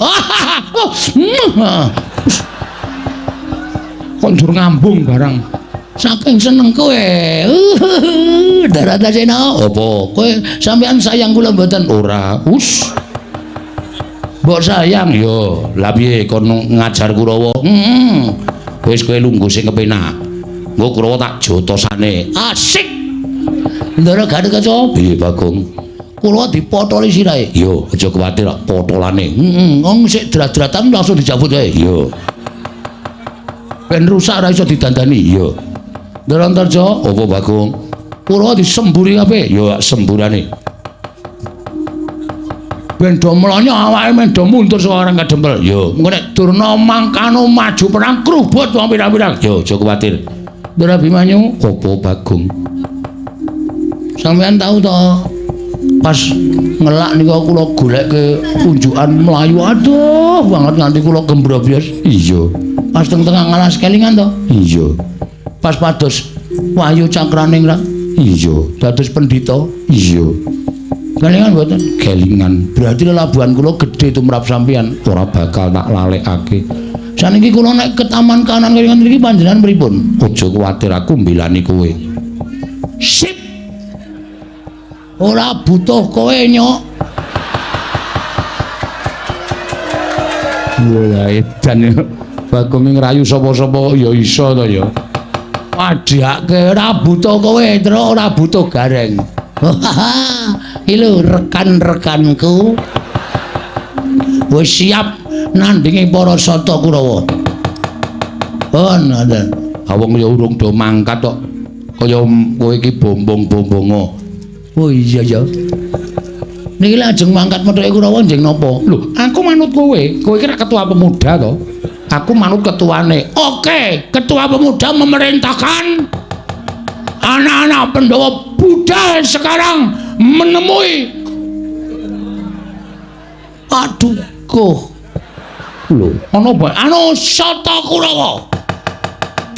Kok ndur ngambung barang. Saking seneng kowe. Darat-dasena apa? Kowe sampeyan sayang kula mboten? Ora. Mbok sayang yo. Lah piye kon ngajar Kurawa? Wis kowe lungguh sing kepenak. Engko Kurawa tak jotosane. Asik. Ndara gak ada kaca. Piye Bagong? Kula dipotoli sirahe. Yo, aja kuwatir potolane. Wong sik drat-dratan langsung dicabut ae. Yo. Ben rusak ora iso didandani. Yo. Ndara Antarja, apa Bagong? Kula disemburi kabeh. Yo, semburane. Ben do mlonyo awake men do mundur saka Karangadembel. Yo, engko nek Durna mangkano maju perang krubut wong pirang-pirang. Yo, aja kuwatir. Ndara Bimanyu, apa Bagong? Sampeyan tahu toh pas ngelak niku kula goleke unjukan Melayu aduh banget nganti kula gembrobyos. Iya. Pas teng-tengah ngalas kelingan toh. Iya. Pas pados Wahyu Cakraning ra. Iya. Dados pendhita. Iya. Kelingan mboten? Kelingan. Berarti lelabuhan kula gedhe tumrap sampeyan ora bakal tak lalekake. Saniki kula nek ke taman kanan kelingan iki panjenengan pripun? Aja kuwatir aku mbelani kowe. Sip. Ora butuh kowe nyok. Wah, edan ya. Bagong ngrayu sapa-sapa ya iso to ya. Adiake ora buta kowe, Tru, ora buta gareng. Iki lho rekan-rekanku. Wis siap nandingi para Sata Kurawa. Oh, ngoten. Awong ya urung do mangkat kok. Kaya kowe iki bombong-bombongo. Oh iya ya. Niki lajeng mangkat methuke Kurawa njeng napa? Lho, aku manut kowe. Kowe iki ketua pemuda to. Aku manut ketuane. Oke, ketua pemuda memerintahkan anak-anak Pandhawa budal sekarang menemui. Aduh, kok. Lho, ana apa? Anu Sata Kurawa.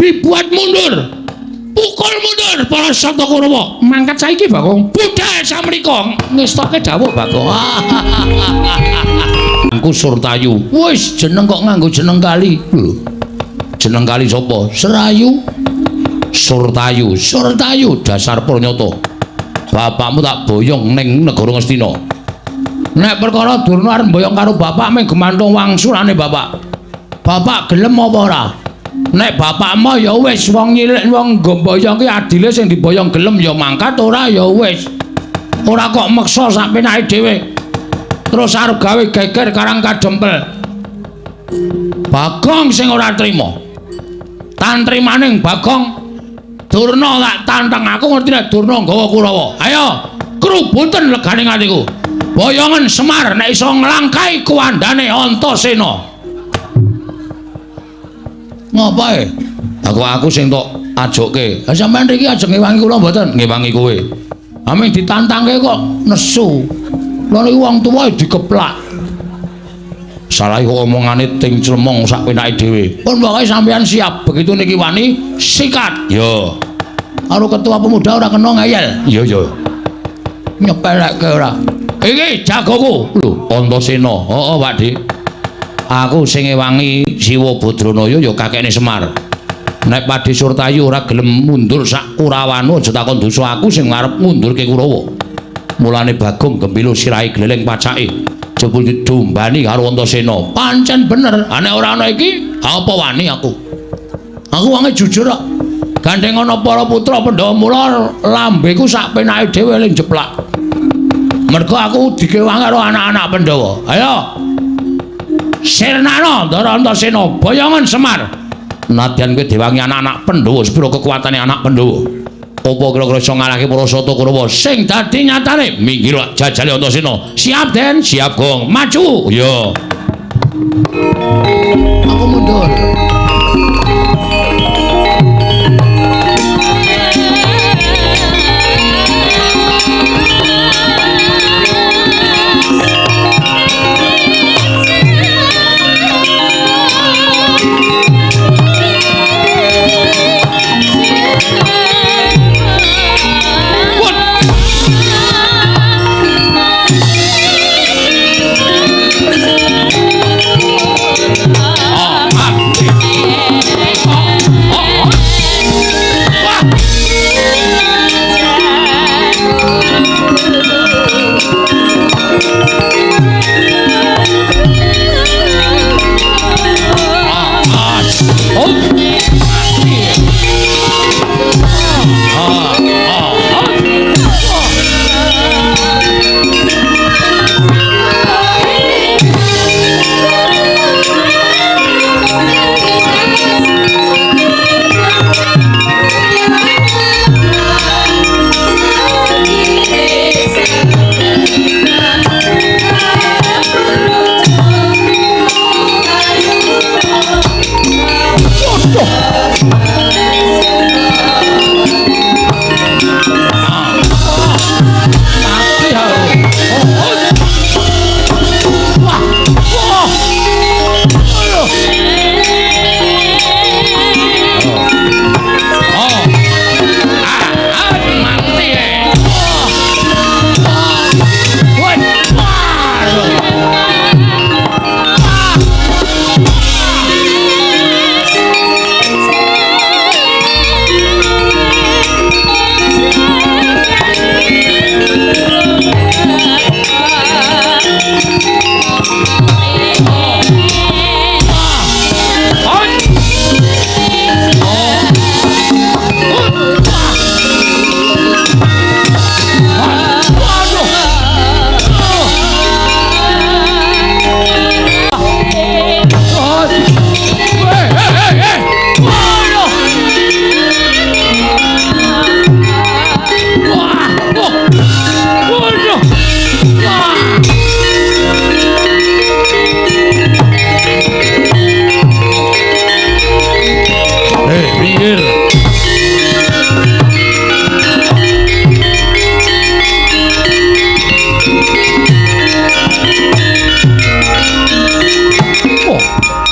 Dibuat mundur. Pukul mundur para Sata Kurawa. Mangkat saiki, Bagong. Budal samrika. Ngestoke dawuh, Bagong. Aku Surtayu. Wis jeneng kok nganggo jeneng kali. Lho. Jeneng kali sapa? Serayu. Surtayu. Surtayu dasar Pranyata. Bapakmu tak boyong ning negara Ngastina. Nek perkara Durna arep boyong karo bapak mung gumantung wangsulane bapak. Bapak gelem apa ora? Nek bapak mah ya wis wong nyilik wong ngboyong ki adile sing diboyong gelem ya mangkat ora ya wis. Ora kok meksa sak penake dhewe. Terus arep gawe geger karang kadempel. Bagong sing ora trima. Tantrimaning Bagong Durna tak tantang aku ngerti nek Durna nggawa Kurawa. Ayo, krubuten legane atiku. Boyongan Semar nek iso nglangkai kuwandane Antasena. Ngapae? Aku sing tok ajokke. Ha sampean iki ajeng ngewangi kula mboten? Ngewangi kowe. Aming ditantangke kok nesu. Lha iki wong tuwa dikeplak. Salah kok omongane ting clemong sak penake dhewe. Pun pokoke sampean siap. Begitu niki wani sikat. Yo. Karo ketua pemuda ora kena ngayal. Iya ya. Nyepelekke ora. Iki jagoku. Lho, Antasena. Heeh, Pakde. Aku sing ngewangi Siwa Badranaya ya kakekne Semar. Nek Pakde Surtayu ora gelem mundur sak Kurawana aja takon dosa aku sing ngarep mundurke Kurawa. Mulane Bagong gembilo sirahe gleleng pacake. Jebul diombani karo Antasena. Pancen bener, nek ora ana iki apa wani aku. Aku wonge jujur kok. Gandeng ana para putra Pandhawa mula lambeku sak penake dhewe ling jeplak. Mergo aku digewang karo anak-anak Pandhawa. Ayo. Sirnana Ndara Antasena, boyongan Semar. Nadyan kowe diwangi anak-anak Pandhawa, sepira kekuatane anak Pandhawa. Apa kira-kira iso ngalahke para Sata Kurawa sing dadi nyatane minggir jajale Antasena. Siap Den, siap Gong. Maju. Yo. Aku mundur.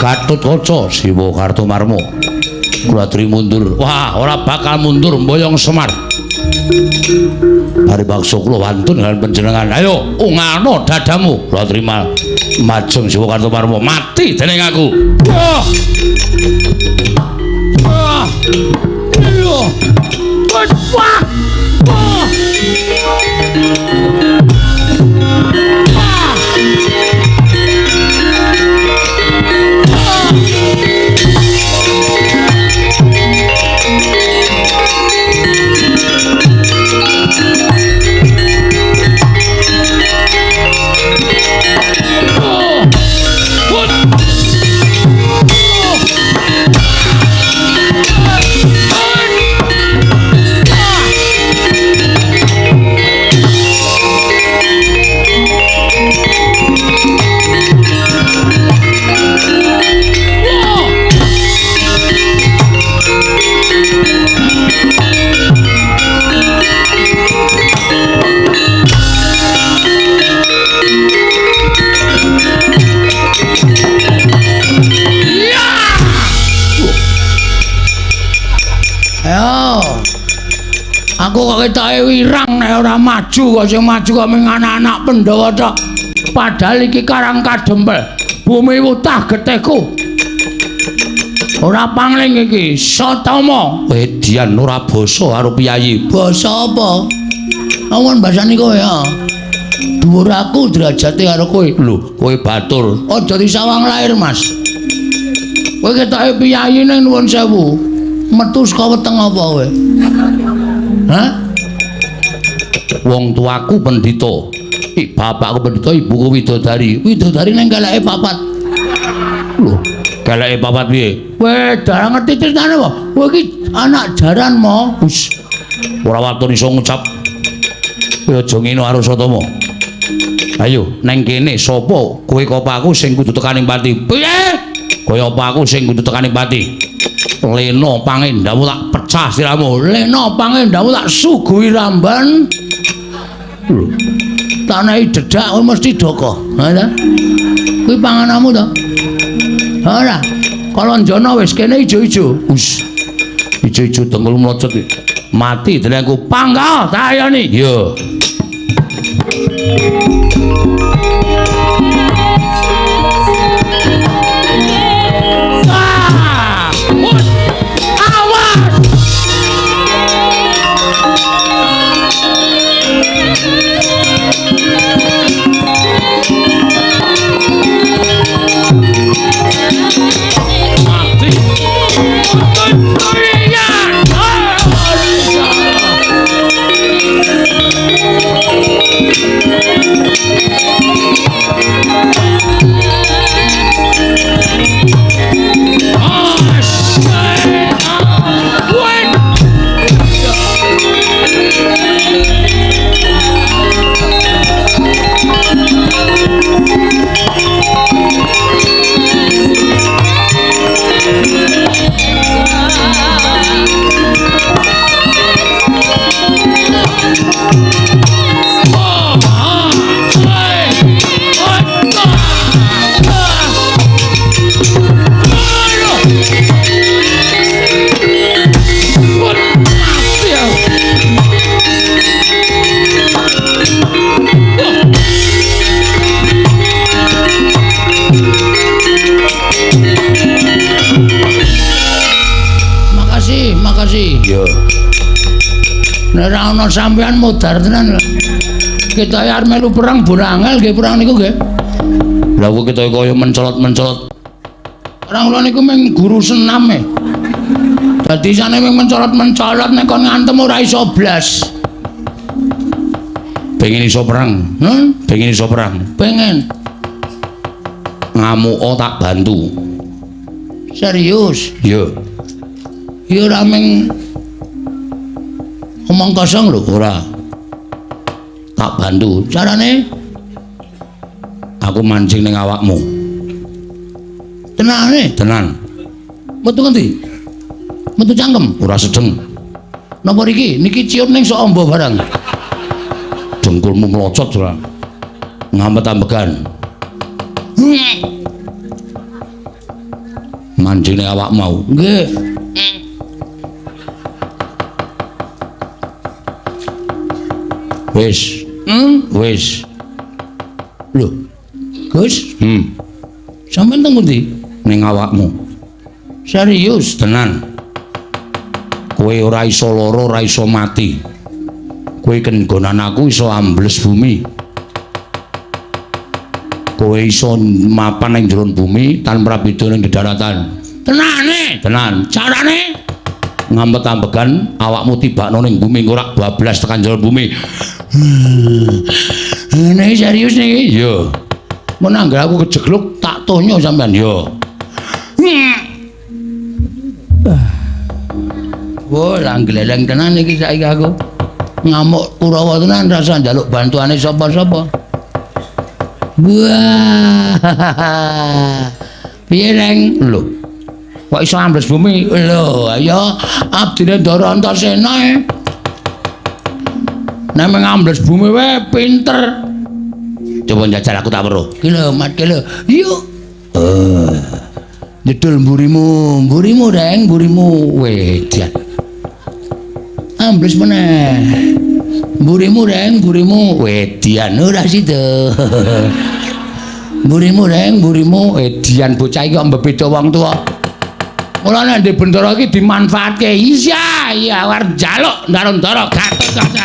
Gatotkaca Siwa Kartomarma. Kula aturi mundur. Wah, ora bakal mundur mboyong Semar. Hari bakso kula wantun kalian panjenengan. Ayo, ungano dadamu. Kula aturi majeng Siwa Kartomarma. Mati dening aku. Wah. Wah. Iya. Wah. Wah. Aku kok ketoke wirang nek ora maju kok sing maju kok mung anak-anak Pandhawa tok. Padahal iki Karang Kadempel, bumi wutah getihku. Ora pangling iki, Satama. Edian ora basa karo piyayi. Basa apa? Awan basani kowe ya. Dhuwur aku derajate karo kowe. Lho, kowe batur. Aja disawang lair, Mas. Kowe ketoke piyayi ning nuwun sewu. Metu saka weteng apa kowe? Hah? Wong tuaku pendhita. Bapakku pendhita, ibuku widodari. Widodari ning keleke papat. Lho, keleke papat piye? Kowe darang ngerti critane apa? Kowe iki anak jaran mo. Wis. Ora watun iso ngucap. Kowe aja ngene karo Satama. Ayo, neng kene sapa? Kowe apa aku sing kudu tekaning pati? Piye? Kowe apa aku sing kudu tekaning pati? Lena pangendhamu tak pecah siramu. Lena pangendhamu tak suguhi ramban. Lho. Tanahi dedak kowe mesti doko. Ha ta? Kuwi pangananmu to? Ora. Kalonjana wis kene ijo-ijo. Wis. Ijo-ijo dengkul mlocot iki. Mati denengku panggal tak ayani. Yo. Nek ana sampean modar tenan. Kita arep melu perang Burangel nggih perang niku nggih. Lah kok kita kaya mencolot-mencolot. Orang kula niku mung guru senam e. Dadi sane mung mencolot-mencolot nek kon ngantem ora iso blas. Pengen iso perang. Pengen iso perang. Pengen. Ngamuk tak bantu. Serius? Yo. Yo ora mung omong kosong lho, ora. Tak bantu. Carane aku mancing ning awakmu. Tenane? Tenan. Metu ngendi? Metu cangkem? Ora sedeng. Napa iki? Niki ciut ning sok amba barang. Dengkulmu melocot ora. Ngamet ambegan. mancing ning awak mau. Nggih. Wis. Wis. Lho. Gus? Sampeyan teng ndi? Ning awakmu. Serius tenan. Kowe ora iso lara, ora iso mati. Kowe kenggonan aku iso ambles bumi. Kowe iso mapan ning jero bumi tanpa beda ning daratan. Tenane, tenan. Carane ngambet-ambekan awakmu tibakno ning bumi ora bablas tekan jero bumi. Nek serius niki? Yo. Mun anggere aku kejegluk tak tonyo sampean yo. Wah, langgeleng tenan iki saiki aku. Ngamuk Kurawa tenan rasa njaluk bantuane sapa-sapa. Wah. Piye Reng? Lho. Kok iso ambles bumi? Lho, ayo abdine Ndara Antasena. Nek ngambles bumi wae pinter. Coba njajal aku tak weruh. Ki lho, mat ki lho. Yuk. Jedul mburimu Reng, mburimu wedian. Ambles meneh. Mburimu Reng, mburimu wedian ora sida. Mburimu Reng, mburimu wedian bocah iki kok mbeda wong tuwa. Mula nek ndek bendara iki dimanfaatke. Iya, war njaluk Ndara Gatotkaca.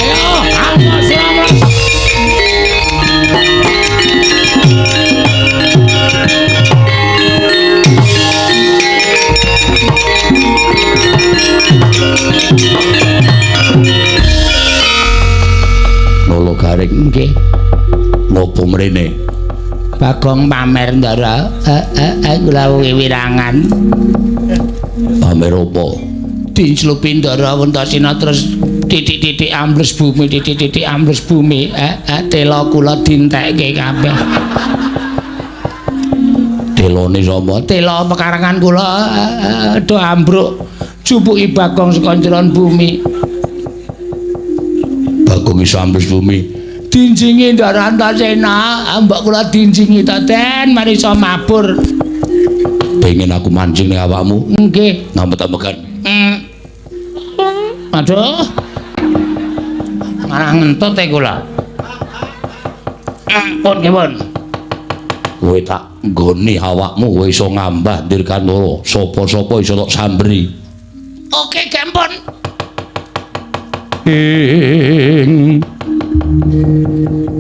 Ayo, apa selamat. Lolo garing nggih. Ngopo mrene? Bagong pamer Ndara. Kula wiwirangan. Pamer apa? Dinclupi Ndara Antasena terus titik-titik ambles bumi, titik-titik ambles bumi. Tela kula dintekke kabeh. Telone sapa? Tela pekarangan kula do ambruk. Jupuki Bagong saka njeron bumi. Bagong iso ambles bumi. Dinjingi Ndara Antasena, mbok kula dinjingi ta Den, mari iso mabur. Pengen aku mancing ning awakmu? Nggih, ngambet-ambekan. Aduh. Malah ngentut e kula. Pun kepun. Kowe tak nggoni awakmu kowe iso ngambah Dirgantara. Sapa-sapa iso tak sambri. Oke, Gampun.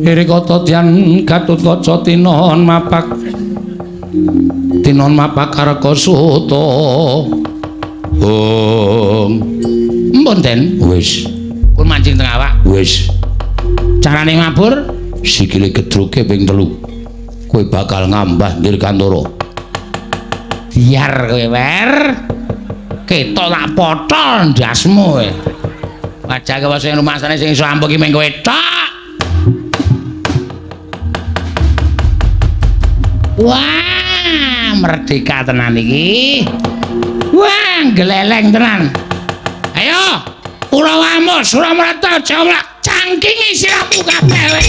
Irikata Dyan Gatotkaca tinon mapak Karkasuta. Mpun Den, wis. Pun mancing teng awak. Wis. Carane mabur sikile gedruke ping 3. Kowe bakal ngambah Dirgantara. Biar kowe wer. Ketok tak potol ndasmu kowe. Wajake wae sing rumasane sing iso ampuh ki mung kowe tok. Wah, merdeka tenan iki. Wah, geleleng tenan. Ayo, Kurawamu, Suramarta, Jawlak, cangkingi siramu kabeh kowe.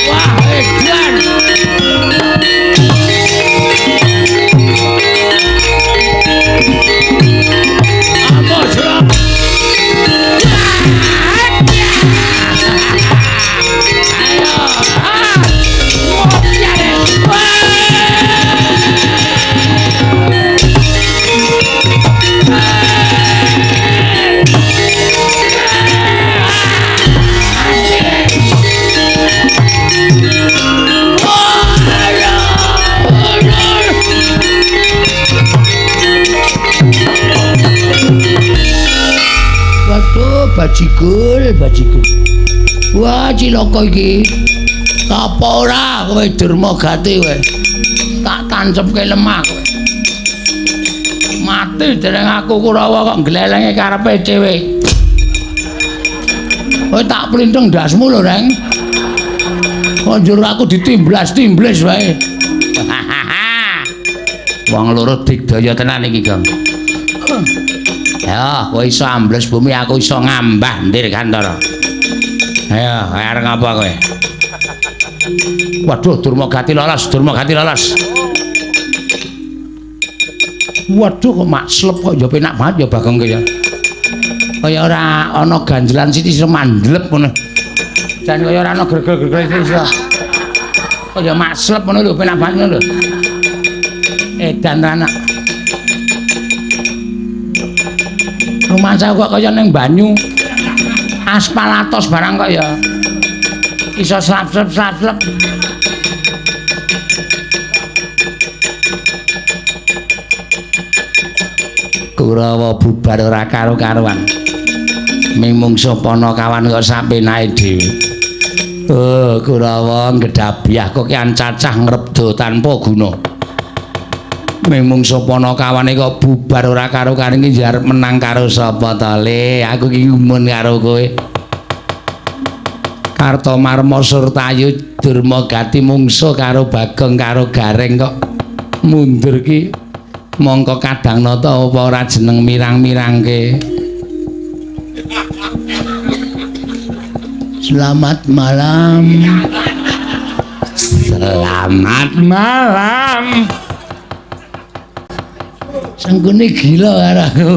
Wah, edan. Bajikul. Wah, cilaka iki. Apa ora kowe Durmagati kowe? Tak tancepke lemah kowe. Mati dereng aku Kurawa kok glelenge karepe dhewe. Kowe tak plinteng ndasmu lho, Reng. Konjur aku ditimblas-timblis wae. Wong loro digdaya tenan iki, Gang. Ya, kowe iso ambles bumi, aku iso ngambah ndir Gantara. Ayo, arep ngapa kowe? Waduh, Durmagati lolos, Durmagati lolos. Waduh, kok mak slep kok ya penak banget ya Bagong ki ya. Kaya ora ana ganjelan sithik iso mandlep ngono. Jan kaya ora ana gregel-gregel iso. Kaya mak slep ngono lho, penak banget ngono lho. Edan anak. Rumah saya kok kaya ning banyu. Aspal atos barang kok ya. Iso slap-slap. Kurawa bubar ora karo-karuan. Ming mungsuh Panakawan kok sapenake dhewe. Oh, Kurawa nggedabiah kok kian cacah ngrebdo tanpa guna. Ming mungsuh Panakawane kok bubar ora karo-karuan iki arep menang karo sapa to, Le? Aku iki ngumun karo kowe. Kartomarma Surtayu Durmagati mungsuh karo Bagong karo Gareng kok mundur ki. Mongko kadang nata apa ora jeneng mirang-mirangke. Selamat malam. Selamat malam. Sengkune gila karo aku.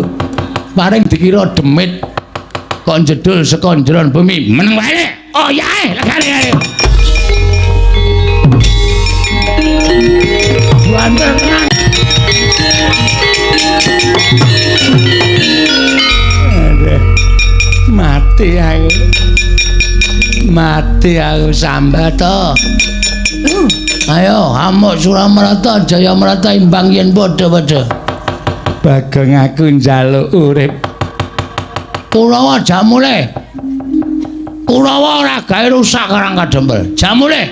Paring dikira demit kok jedul saka njeron bumi. Meneng wae. Oh yae, legane. Banter tenan. Mati aku sambat to. Ayo amuk Suramarata Jayamarata imbang yen padha-padha. Bagong aku njaluk urip. Kurawa jamule. Kurawa ora gawe rusak karang kadempel. Jamule.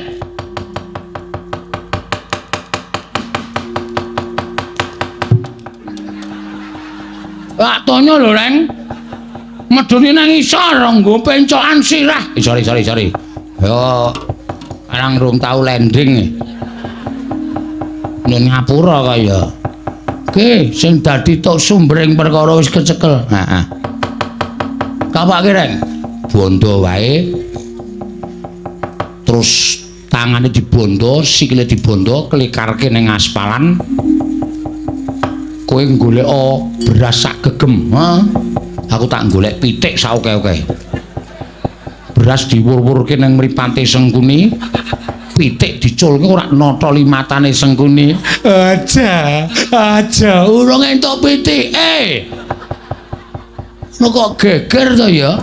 Wak tonyo lho, Reng. Medune nang isor nggo pencokan sirah. Sorry. Yo arang rung tau landing. Ning ngapura kaya. Ki sing dadi tok sumbering perkara wis kecekel. Heeh. Kapake, Reng. Bondo wae. Terus tangane dibondo, sikile dibondo, klikarke ning aspalan. Kowe golek beras sak gegem, ha? Aku tak golek pitik saoke-oke. Beras diwur-wurke ning mripate Sengkuni. Pitik diculke ora nata limatane Sengkuni. Aja, urung entuk pitike. Kok geger to ya?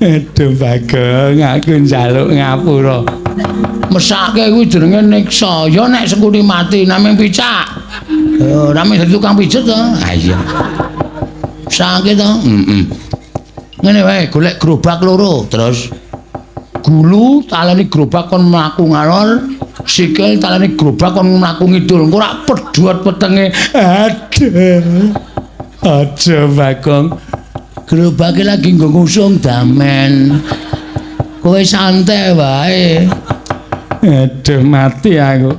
Aduh Bagong, aku njaluk ngapura. Mesake kuwi jenenge niksa. Ya nek Sengkuni mati namung picak. Namung dadi tukang pijet to. Ha iya. Sakit to? Ngene wae, golek gerobak loro, terus gulu taleni gerobak kon mlaku ngalor, sikil taleni gerobak kon mlaku ngidul. Engko ora pedhot petenge. Aja Bagong. Gerobake lagi nggo ngusung damen. Kowe santai wae. Aduh mati aku.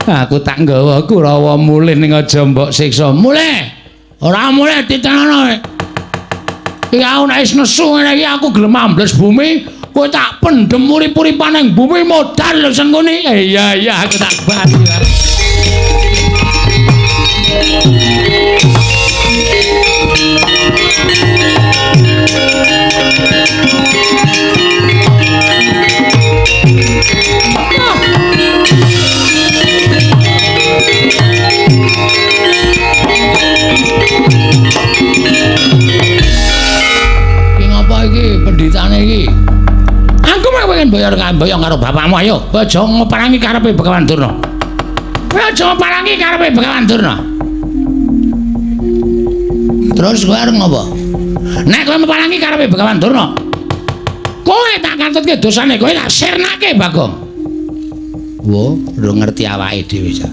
Aku tak nggawa Kurawa mulih ning aja mbok siksa. Mulih. Ora mulih ditenono. Iki aku nek wis nesu ngene iki aku gelem ambles bumi, kowe tak pendhem urip-uripane ning bumi modal lho Sengkuni. Iya aku tak bati. Pendhitane iki. Aku pengen bayar boyong karo bapakmu ayo. Aja ngoparangi karepe Begawan Durna. Aja ngoparangi karepe Begawan Durna. Terus kowe arep ngopo? Nek kowe ngoparangi karepe Begawan Durna, kowe tak kantutke dosane, kowe tak sirnake Bagong. Wo, lho ngerti awake dhewe ya.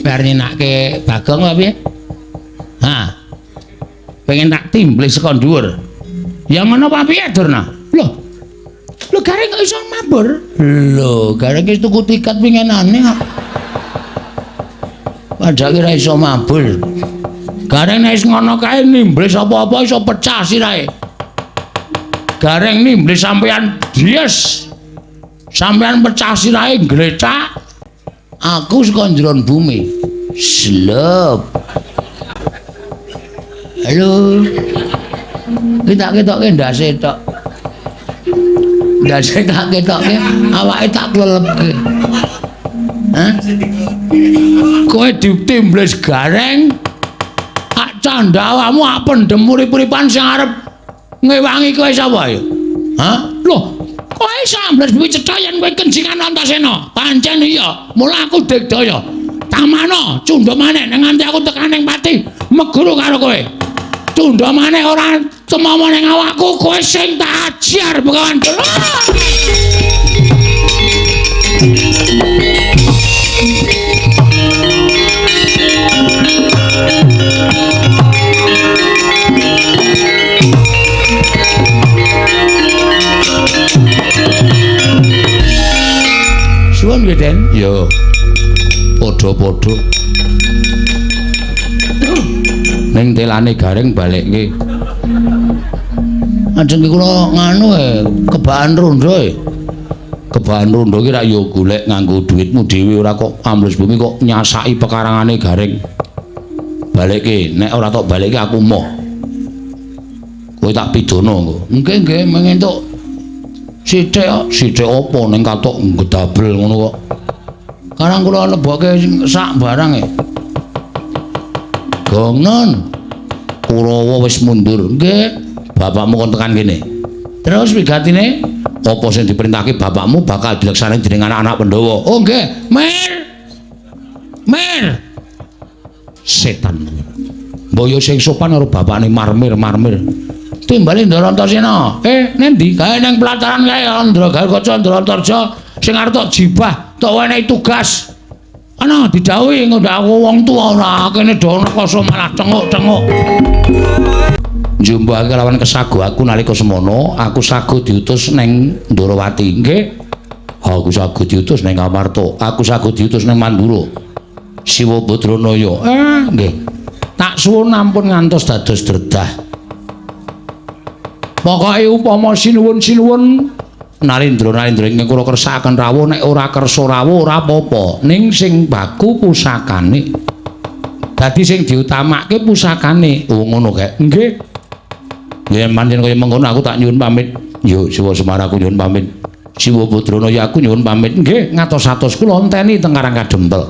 Bar ninake Bagong apa piye? Ha. Pengen tak timblis saka dhuwur. Ya ngono apa piye Durna? Lho Gareng kok iso mabur? Lho Gareng wis tuku tiket pingenane kok. Aja kira iso mabur. Gareng nek ngono kae nimblis apa-apa iso pecah sirahe. Gareng nimblis sampean dies. Sampean pecah sirahe glecak. Aku saka njeron bumi. Slep. Halo. Kita ketoke ndase tok. Ndase tak ketoke awake tak klelepke. Hah? Kowe ditimbles gareng. Ak candhawamu ak pendem urip-uripan sing arep ngewangi kowe sapa ya? Hah? Loh, kowe sambles kuwi cetha yen kowe kencingan Antasena. Pancen iya, mula aku digdaya. Tamana cundha maneh nganti aku tekan ning pati meguru karo kowe. Cundha maneh ora temomo ning awakku, kowe sing tak ajar Begawan Dara. Suwun nggih, Den. Ya. Padha-padha. Ning telane gareng balekke. Ajeng iki kula nganu kebaan rondo Kebaan rondo ki rak yo golek nganggo dhuwitmu dhewe ora kok ambles bumi kok nyasaki pekarangane gareng. Balekke, nek ora tok balekke aku moh. Kowe tak pidana engko. Nggih, mengentuk sithik apa ning katok gedabel ngono kok. Karang kula lebokke sak barang Gongnon. Kurawa wis mundur. Nggih, bapakmu kon tekan kene. Terus wigatine apa sing diperintahke bapakmu bakal dileksanani dening anak-anak Pandhawa. Oh nggih, Mer. Setan. Mboyo sing sopan karo bapakne marmir. Timbali Ndara Antasena. Nendi? Kae nang pelataran kae Andra Garkaca Ndara Antarja sing arep tok jibah, tok wenehi tugas. Ana didhawuhi ngundhak aku wong tuwa ora kene do rekoso malah cenguk-cenguk. Njumbake lawan kesagu aku nalika semono, aku sagu diutus neng Ndarawati. Nggih. Aku sagu diutus neng Amarta, aku sagu diutus neng Mandura. Siwa Badranaya. Nggih. Tak suwun ampun ngantos dados dredah. Pokoke upama sinuwun Narendra ing kula kersakaken rawuh nek ora kersa rawuh ora apa-apa, ning sing baku pusakane. Dadi sing diutamake pusakane. Oh ngono kae. Nggih. Yen pancen kaya mengkono aku tak nyuwun pamit. Yo Siwa Semar aku nyuwun pamit. Siwa Badranaya aku nyuwun pamit. Nggih, ngatos-atos kula enteni teng Karang Kadempel.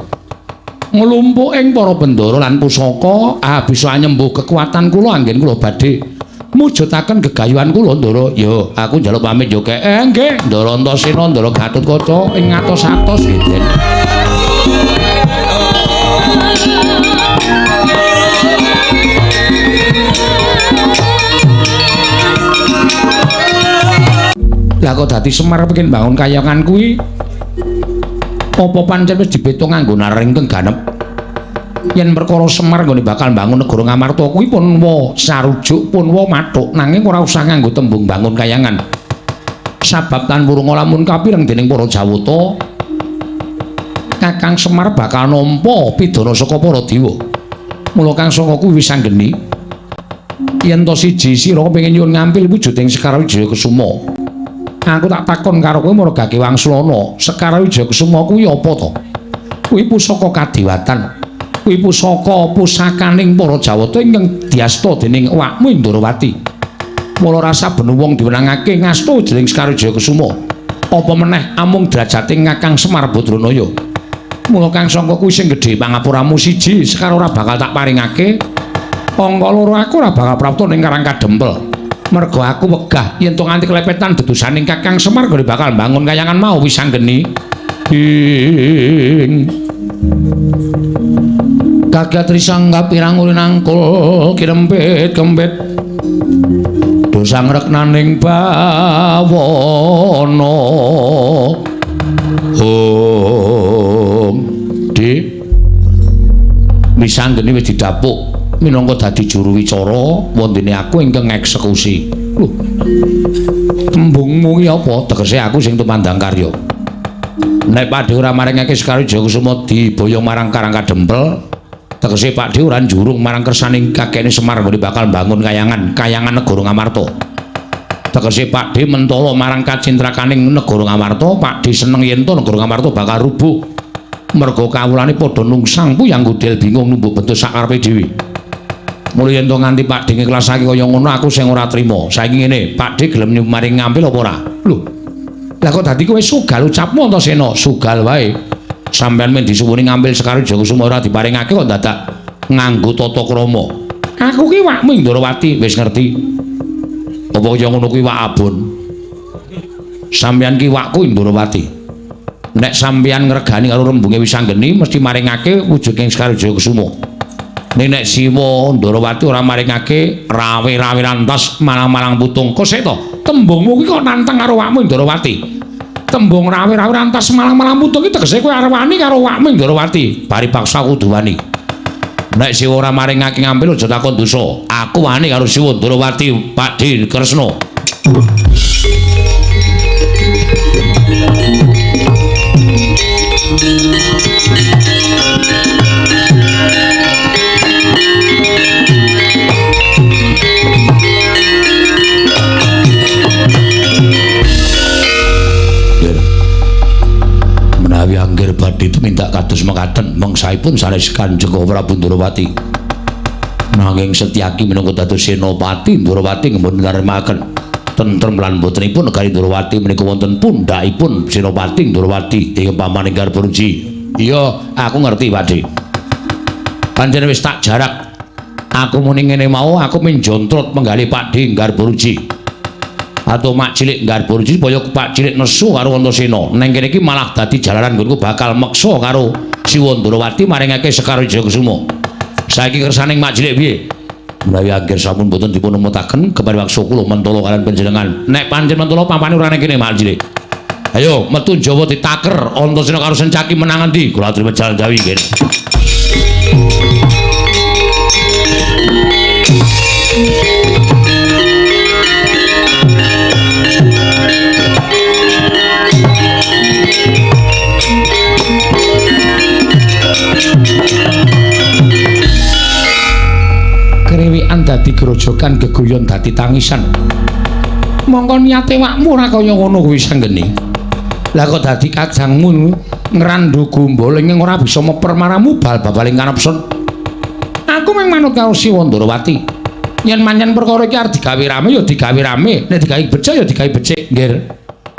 Nglumpuk ing para bendara lan pusaka bisa nyembuh kekuatan kula anggen kula badhe mujudaken gegayuhan kula Ndara. Yo aku njaluk pamit yo kek. Nggih, Ndara Antasena, Ndara Gatotkaca ing ngatos-atos nggih. Lah kok dadi Semar pengen bangun kayangan kuwi apa pancen wis dibeta nganggo naring kang ganep yen perkara Semar nggone bakal bangun negara Ngamarta kuwi pun sarujuk pun mathuk nanging ora usah nganggo tembung bangun kayangan sabab tan wurunga lamun kapireng dening para Jawata Kakang Semar bakal nampa pidana saka para dewa mula Kang Sanga kuwi wis anggeni yen to siji sira kepengin nyuwun ngampil wujuding Sekar Wijaya Kusuma. Aku tak takon karo kowe Margake Wangsulana, Sekar Wijaya Kusuma kuwi apa to? Kuwi pusaka kadewatan. Kuwi pusakaning para Jawata ingkang diasta dening awakmu Ndarawati. Mula rasa ben wong diwenangake ngasta dening Sekar Wijaya Kusuma. Apa meneh amung drajating Kakang Semar Badranaya. Mula Kang Sangka kuwi sing gedhe pangapuramu siji, Sekar ora bakal tak paringake. Angka loro aku ora bakal prapta ning Karang Kadempel. Mergo aku wegah yen to nganti kelepetan dedusaning Kakang Semar kok bakal bangun kayangan mau wis anggeni. Kagat risangga pirang ulin angkul kirempit-kempit. Dosa ngreknaning bawana. Di wis anggeni wis didapuk. Minangka dadi juru wicara wontene aku ingkang eksekusi. Lho. Tembungmu ki apa? Tegese aku sing tumandang karya. Nek padhe ora maringake Sekar Wijaya Kusuma diboyong marang Karang Kadempel, Tegese Pakdhe ora njurung marang kersaning kakene Semar nggone bakal bangun kayangan negara Ngamarta. Tegese Pakdhe mentala marang kacintrakaning negara Ngamarta, Pakdhe seneng yen to negara Ngamarta bakal rubuh. Merga kawulane padha nungsang puyang gudel bingung numbuk bentus sakarepe dhewe. Mula yen to nganti Pakdhe ngiklasake kaya ngono aku sing ora trima. Saiki ngene, Pakdhe gelem maring ngambil apa ora? Lho. Lah kok dadi kowe sugal ucapmu Antasena? Sugal wae. Sampeyan men disuwuni ngambil Sekar Jagasuma ora diparingake kok dadak nganggo tata krama. Aku ki wakmu Ndrawati wis ngerti. Apa kaya ngono kuwi wak abon? Sampeyan ki wakku Ndrawati. Nek sampeyan ngregani karo rembunge Wisanggeni mesti maringake wujuding Sekar Jagasuma. Nek Siwa Ndrawati ora maringake rawe-rawe rantas malang-malang putung. Kok sik to? Tembungmu kuwi kok nantang karo wakmu Ndrawati. Tembung rawe-rawe rantas malang-malang putung iki tegese kowe arep wani karo wakmu Ndrawati. Paripaksa kudu wani. Nek Siwa ora maringake ngambil aja takon dosa. Aku wani karo Siwa Ndrawati, Pakdhe Kresna. Menawi angger badhe tumindak kados mekaten mangsaipun sanes Kanjeng Prabu Ndrawati. Nanging Setyaki minangka dados Senopati Ndrawati ngempun ngaremaken tentrem lan botenipun negari Ndrawati menika wonten pundhakipun Senopati Ndrawati ing pamaning Garbaruji. Iya, aku ngerti, Pakdhe. Pancen wis tak jarak. Aku muni ngene mau, aku menjontrot menggali Pakdhe Garbaruji. Atau mak cilik Garbaruji supaya Pak cilik nesu karo Antasena. Neng kene iki malah dadi jalaran nggonku bakal meksa karo Siwa Ndrawati maringake Sekar Jagasuma. Saiki kersaning mak cilik piye? Menawi angger sampun boten dipun nemutaken kepareng waksa kula mentala kalian panjenengan. Nek pancen mentala pampane ora neng kene mak cilik. Ayo metu Jawa ditaker Antasena karo Setyaki menang endi? Kula aturi jalan jawi nggih. Kerewikan dadi grojokan, geguyon dadi tangisan. Mongko niate wakmu ora kaya ngono kuwi Sanggeni. Lah kok dadi kajangmu ngrandu gomboling ora bisa meper maramu bal-baling kanepsun. Aku mung manut karo Siwa Ndrawati. Yen manyen perkara iki arep digawe rame ya digawe rame, nek digawe becik ya digawe becik, nggih.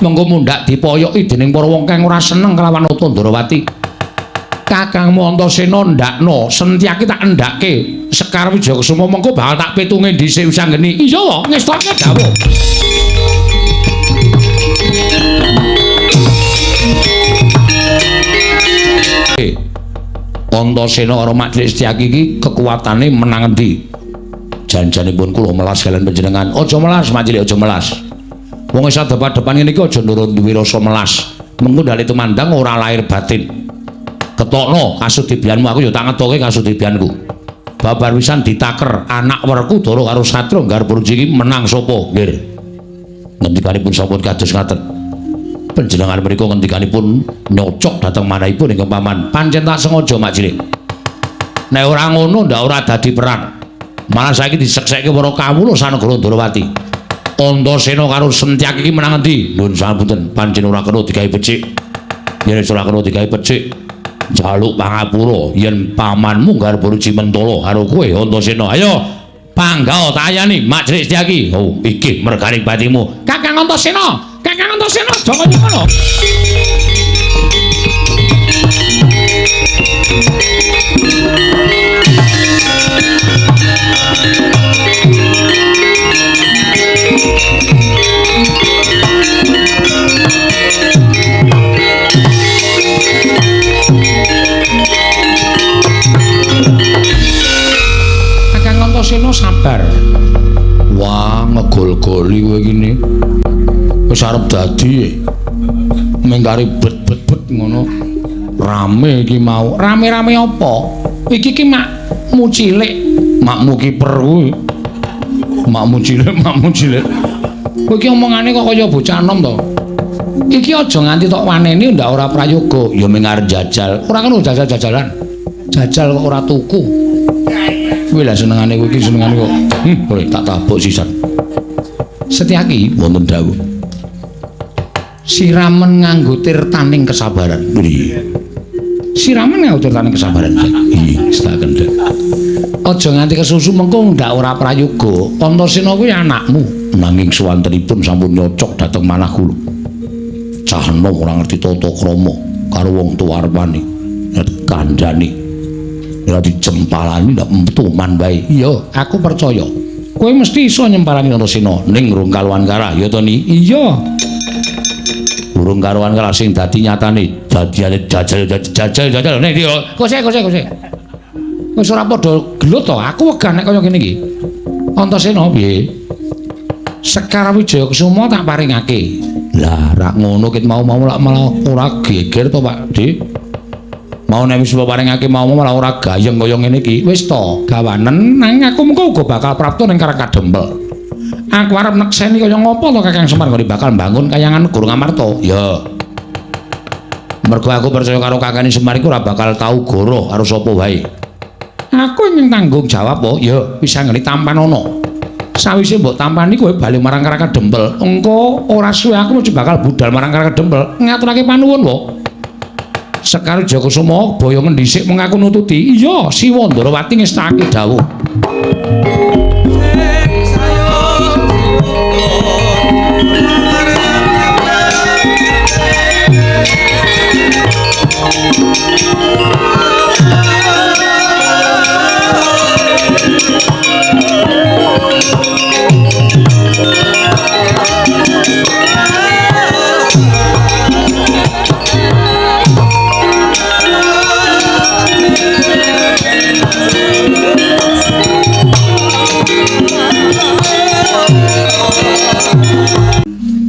Monggo mundhak dipoyoki dening para wong kang ora seneng kelawan Nata Ndrawati. Kakangmu Antasena ndakno, Setyaki tak endhake. Sekar Jagasuma mengko bakal tak pitunge dhisik Wisanggeni. Iya wae, ngestake dawuh. Antasena karo mak cilik Setyaki iki kekuatane menang endi? Janjanipun kula melas kalian panjenengan. Aja melas, mak cilik, aja melas. Wong isa depan-depan ngene iki aja nurut duwe rasa melas. Mengko dale tumandang ora lahir batin. Ketokno kasudibianmu, aku ya tak ngetoke kasudibianku. Babar wisan ditaker anak werku Dara karo Satya Garbaruji iki menang sapa? Nggih. Ngendikanipun sampun kados ngaten. Panjenengan mriku ngendikanipun nyocok dhateng manahipun ingkang paman. Pancen tak sengaja mak cilik. Nek ora ngono ndak ora dadi perang. Malah saiki diseksekke para kawula sanegara Ndrawati. Antasena karo Setyaki iki menang endi? Nuwun sapunten, pancen ora kena digawe becik. Yen ora kena digawe becik, jaluk pangapura yen pamanmu Garbaruji mentala karo kowe Antasena. Ayo panggawa tayani mak cilik Setyaki. Oh, iki merganing batimu. Kakang Antasena, Kakang Antasena, jangan ngono. Antasena sabar. Wah, ngegol-goli kowe gini. Wis arep dadi mengkari bet-bet ngono. Rame iki mau. Rame-rame apa? Iki ki makmu cilik, makmu kiper kuwi. Makmu cilik. Kowe iki omongane kok kaya bocah enom to. Iki aja nganti tok waneni ndak ora prayoga. Ya mung arep jajal. Ora kena jajal-jajalan. jajal kok ora tuku. Kuwi lah senengane kowe iki senengane kok. Kowe tak tabuk sisan. Setyaki wonten dawuh. Siramen nganggo tirtaning kesabaran. Nggih. Siramen nganggo tirtaning kesabaran. Iya, setaken Dak. Aja nganti kesusu mengko ndak ora prayoga. Antasena kuwi anakmu, nanging suwantenipun sampun nyocok dhateng manah kula. Cah enom ora ngerti tata krama karo wong tuwa arepane. Kandhane ora dicempalani ndak emtuman bae. Iya, aku percaya. Kowe mesti iso nyempalani Antasena ning rung kaluwan karah, ya to Ni? Iya. Urung karuan karah sing dadi nyatane dadiane jajal nek iki kose. Wis ora padha gelut to, aku wegah nek kaya ngene iki. Antasena piye? Sekar Wijaya Kusuma tak paringake. Lah rak ngono ket mau lak malah ora geger to Pak Dik. Mau nek wis paringake mau malah ora gayeng kaya ngene iki. Wis to, gawanen nang aku mengko uga bakal prapta ning Karang Kadempel. Aku arep nekseni kaya ngopo to Kakang Semar kok bakal bangun kayangan Guru Ngamarta. Ya. Mergo aku percaya karo Kakang Semar iku ora bakal tau goroh karo sapa wae. Aku ingin tanggung jawab kok. Ya, bisa ngeli tampan ono. Sawise mbok tampani kowe bali marang Karang Kadempel. Engko ora suwe aku mesti bakal budal marang Karang Kadempel ngaturake panuwun kok. Sekar Wijaya Kusuma boyo ngendhisik mengaku nututi. Iya, Siwa Ndarawati ngestake dawuh.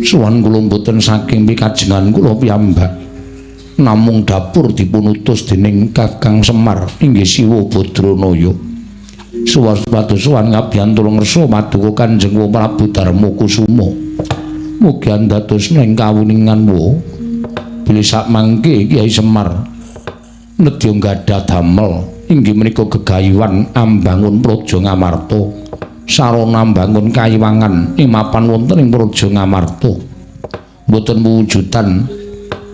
Suwan kula mboten saking pikajengan kula piyambak. Namung dapur dipunutus dening Kakang Semar inggih Siwa Badranaya. Suwan ngabdian tulung resa maduka Kanjeng Prabu Darma Kusuma. Mugi andados ning kawuninganmu bilih sak mangke Kyai Semar nedya gadhah damel inggih menika gegayuhan ambangun Praja Ngamarta. Sarana mbangun kayiwangan ing mapan wonten ing Praja Ngamarta boten wujudan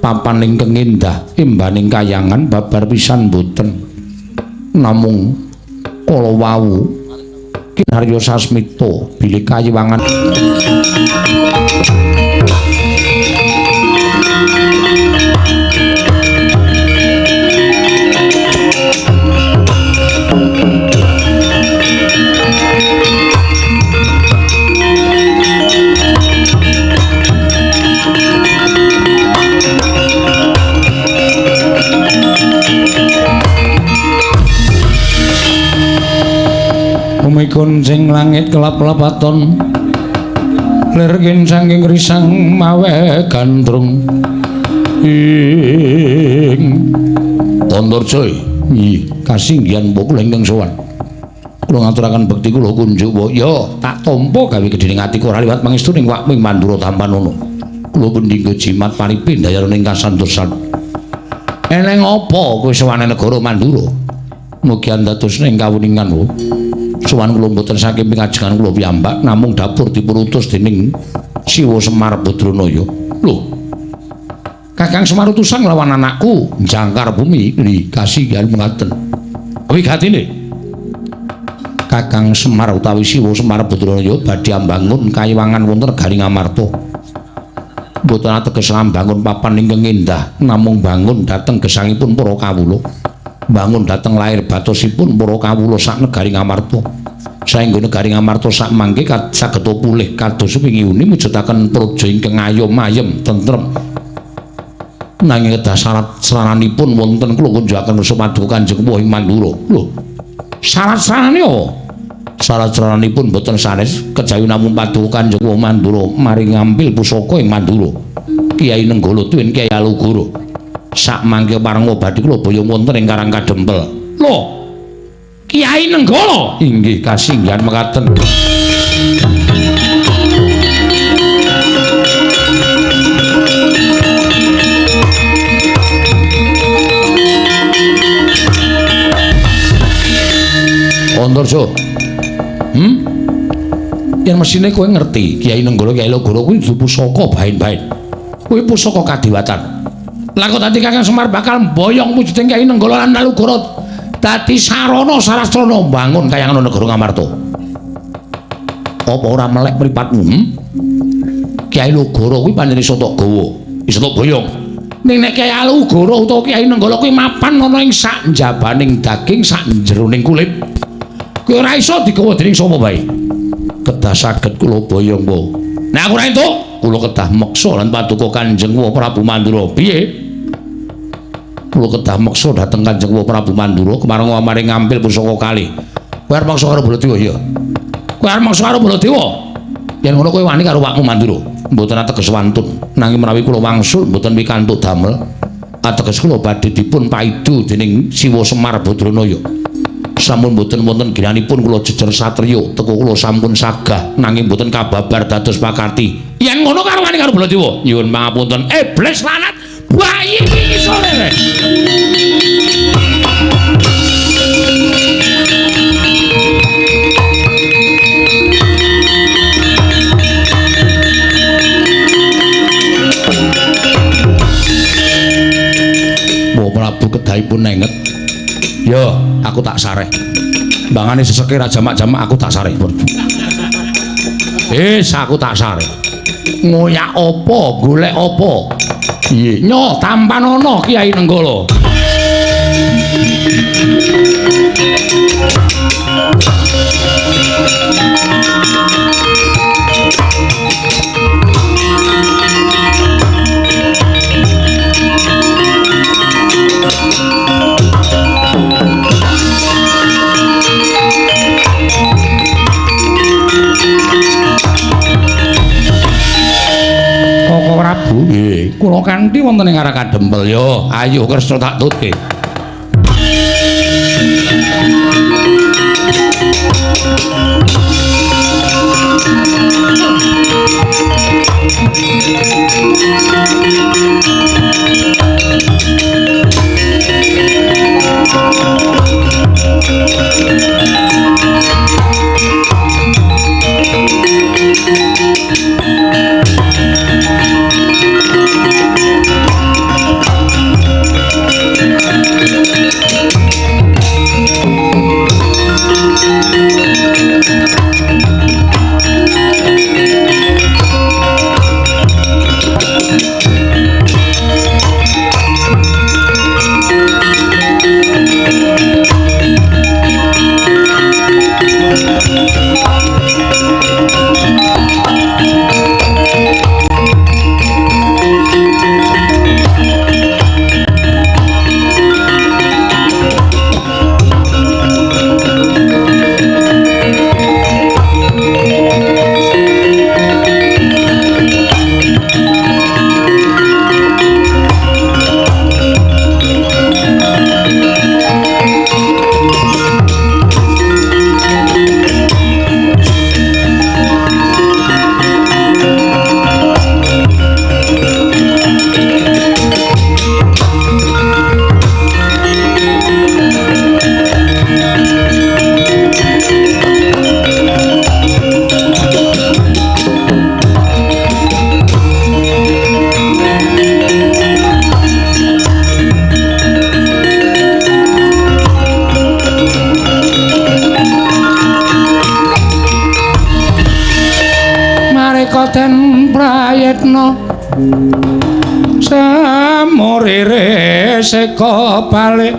papan ingkang endah imbaning kayangan babar pisan boten namung kala wau kinarya sasmita bilih kayiwangan Mikun sing langit kelap-kelapaton lergen saking risang mawe gandrung ing Pandharja kasinggihan kula ingkang sowan kula ngaturaken bekti kula kunjuk ya tak tampa gawe gedhening atiku ora liwat pangestu ning Wakming Mandura Tampanono kula pendhingga jimat paripin dayaning kasantosan eneng apa kowe sowane negara Mandura mugi andados ning kawuninganmu suwan kula mboten saking pingajengan kula piyambak namung dapur dipunutus dening Siwa Semar Badranaya. Lho. Kakang Semar utusan lawan anakku jangkar bumi kasinggihan mengaten. Wigatine. Kakang Semar utawi Siwa Semar Badranaya badhe ambangun kayiwangan wonten Garing Ngamarta. Mboten ateges ambangun papan ingkang endah namung bangun dhateng gesangipun para kawula. Bangun dhateng lair batosipun para kawula sak negari Ngamarta. Saengga negari Ngamarta sak mangke saged pulih kados wingi-uni mujudaken praja ingkang ayom-ayem tentrem. Nanging kedah syarat-syaranipun wonten kula kunjukaken supaduka Kanjeng Wahing Mandura. Lho. Syarat-syarane apa? Syarat-syaranipun boten sanes kejawi namung paduka Kanjeng Wahing Mandura mari ngambil pusaka ing Mandura. Kyai Nenggala Tuwin Kyai Alugoro. Sak mangke pareng badhe kula boyong wonten ing Karang Kadempel. Lho. Kyai Nenggala inggih kasinggihan mekaten. Antarja. Yen mesine kowe ngerti, Kyai Nenggala Kyai Logoro kuwi duwe pusaka bahin-bahin. Kuwi pusaka kadiwatan. Lah kok dadi Kakang Semar bakal mboyong wujuding Kyai Nenggala lan Logoro dadi sarana sarastrana mbangun Kahyangan negara Ngamarta. Apa ora melek mripatmu? Kyai Logoro kuwi pancen iso tok gawa, iso tok boyong. Ning nek Kyai Logoro utawa Kyai Nenggala kuwi mapan ana ing sak njabaning daging, sak jeroning kulit. Kuwi ora iso digawa dening sapa wae. Kedah saged kula boyong, Po. Nek aku ora entuk, kula kedah meksa lan paduka Kanjeng Prabu Mandura. Piye? Kula kedah meksa dhateng Kanjeng Prabu Mandura kemareng maring ngampil pusaka kalih. Kowe arep maksa karo Baladewa ya? Kowe arep maksa karo Baladewa? Yen ngono kowe wani karo wakmu Mandura. Mboten ateges wantun, nanging menawi kula wangsul mboten pikantuk damel, ateges kula badhe dipun paidu dening Siwa Semar Badranaya. Sampun mboten wonten ginanipun kula jejer satriya, teka kula sampun sagah nanging mboten kababar dados pakarti. Yen ngono karo wani karo Baladewa, nyuwun pangapunten. Iblis lanat bayi iki sore. Mbok Prabu kedahipun nenget. Ya, aku tak sareh. Mbangane seseke ra jamak-jamak aku tak sareh pun. Aku tak sareh. Ngoyak apa, golek apa? Piye? Nyo tampan ana Kyai Nenggala. Prabu, nggih, kula kanthi wonten ing arah kadempel ya. Ayo Kresna tak tutke. Den prayetna samorere seka balik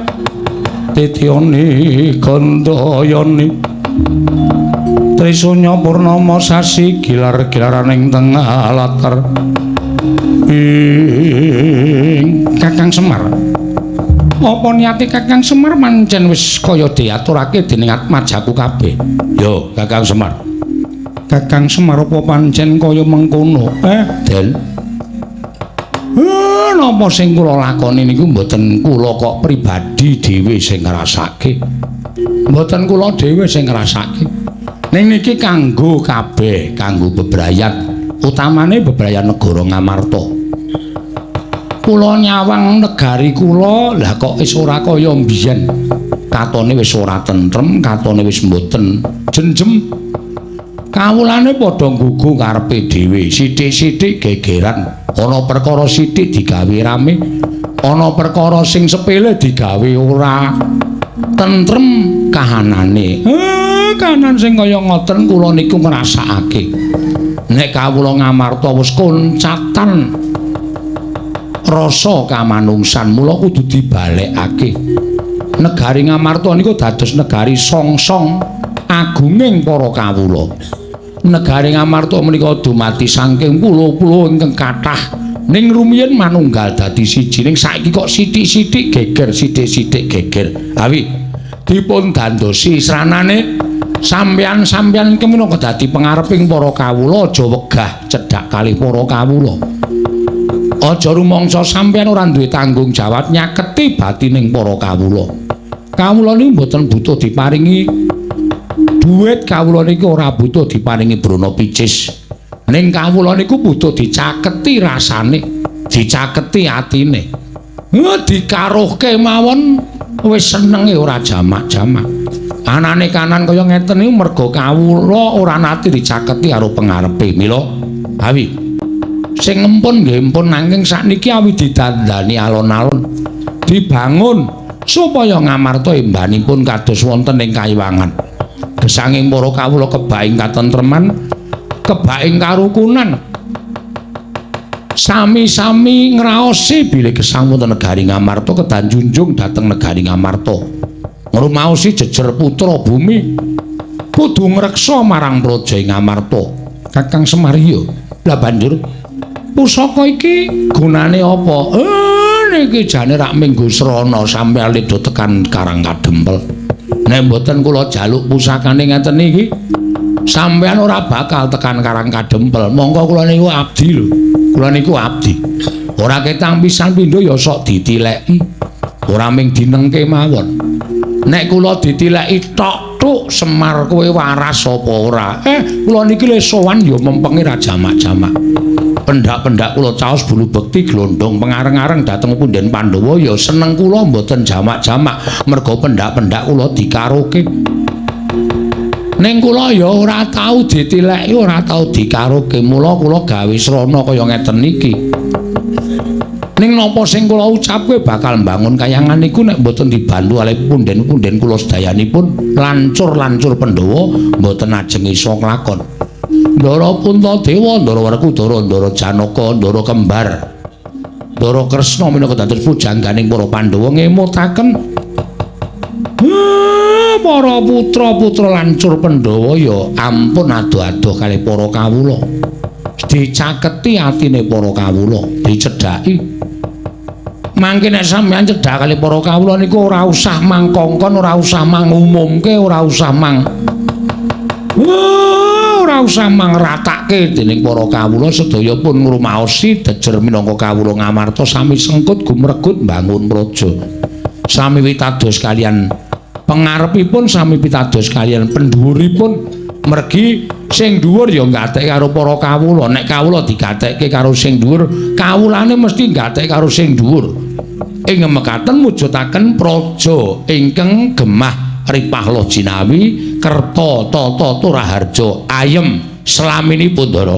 tityani gandayani Trisunya purnama sasi gilar-gilaraning tengah latar Kakang Semar. Apa niate Kakang Semar pancen wis kaya diaturake dening atmajaku kabeh? Yo, Kakang Semar. Kakang Semar apa pancen kaya mengkono? Den. Napa sing kula lakoni niku mboten kula kok pribadi dhewe sing ngrasake. Mboten kula dhewe sing ngrasake. Ning niki kanggo kabeh, kanggo bebrayan, utamane bebrayan negara Ngamarta. Kula nyawang negari kula, lah kok wis ora kaya mbiyen. katone wis ora tentrem, katone wis mboten jenjem. Kawulane padha nggugu karepe dhewe, sithik-sithik gegeran. Ana perkara sithik digawe rame, ana perkara sing sepele digawe ora tentrem kahanane. Kahanan sing kaya ngoten kula niku ngrasakake. Nek kawula ngamarta wis koncatan rasa kamanungsan, mula kudu dibalekake. Negari Ngamarta niku dados negari songsong agunging para kawula. Negari Ngamarta menika dumadi saking pulo-pulo ingkang kathah ning rumiyin manunggal dadi siji, ning saiki kok sithik-sithik geger, sithik-sithik geger. Awi dipun dandosi sranane sampeyan-sampeyan iki minangka dadi pangareping para kawula, aja wegah cedhak kalih para kawula. Aja rumangsa sampeyan ora duwe tanggung jawab nyaketi batining para kawula. Kawula niku mboten butuh diparingi duit, kawula niku ora butuh diparingi brana picis. Ning kawula niku butuh dicaketi rasane, dicaketi atine. Dikaruhke mawon wis senenge ora jamak-jamak. Anane kanan kaya ngeten niku merga kawula ora nate dicaketi karo pengarepe. Mila awi sing empun nggih empun, nanging sakniki awi didandani alon-alon dibangun supaya Ngamarta embanipun kados wonten ing kayiwangan. Gesanging para kawula kebaing katentreman, kebaing karukunan, sami-sami ngraosi bilih gesang wonten negari Ngamarta kedah junjung dhateng negari Ngamarta. Ngrumaosi jejer putra bumi kudu ngreksa marang praja Ngamarta. Kakang Semarya, lah banjur pusaka iki gunane apa? Niki jane rak minggu srana sampeyan leda tekan Karang Kadempel. Nek mboten kula jaluk pusakane ngeten iki, sampeyan ora bakal tekan Karang Kadempel. Monggo kula niku abdi lho. Kula niku abdi. Ora ketang pisan pindho ya sok ditileki. Ora ming dinengke mawon. Nek kula ditileki tok Semar kowe waras apa ora? Kula niki le sowan ya mempenge ra jamak-jamak. Pendak-pendak kula caos bulu bekti glondong pengareng-areng dhateng punden Pandhawa ya seneng kula mboten jamak-jamak merga pendak-pendak kula dikaroke. Ning kula ya ora tau ditileki, ora tau dikaroke. Mula kula gawe srana kaya ngeten iki. Ning napa sing kula ucapke bakal mbangun kayangan niku nek mboten dibantu oleh punden-punden kula sedayanipun lancur-lancur Pandhawa mboten ajeng isa nglakon. Ndara Puntadewa, Ndara Werkudara, Ndara Janaka, Ndara Kembar, Ndara Kresna minangka dados pujangganing para Pandhawa ngemutaken para putra-putra lancur Pandhawa ya ampun adoh-adoh kalih para kawula. Dicaketi atine para kawula, dicedhaki. Mangke nek sampeyan cedhak kalih para kawula niku ora usah mangkongkon, ora usah mangumumke, ora usah ora usah mangratake dening para kawula sedaya pun ngrumaosi dejer minangka kawula Ngamarta sami sengkut gumregut mbangun praja. Sami pitados kalian pangarepipun, sami pitados kalian pendhuwuripun. Mergi sing dhuwur ya nggatek karo para kawula. Nek kawula digatekke karo sing dhuwur, kawulane mesti nggatek karo sing dhuwur. Ing mekaten mujudaken praja ingkang gemah ripahla jinawi kerta tata turaharja ayem slaminipun Ndara.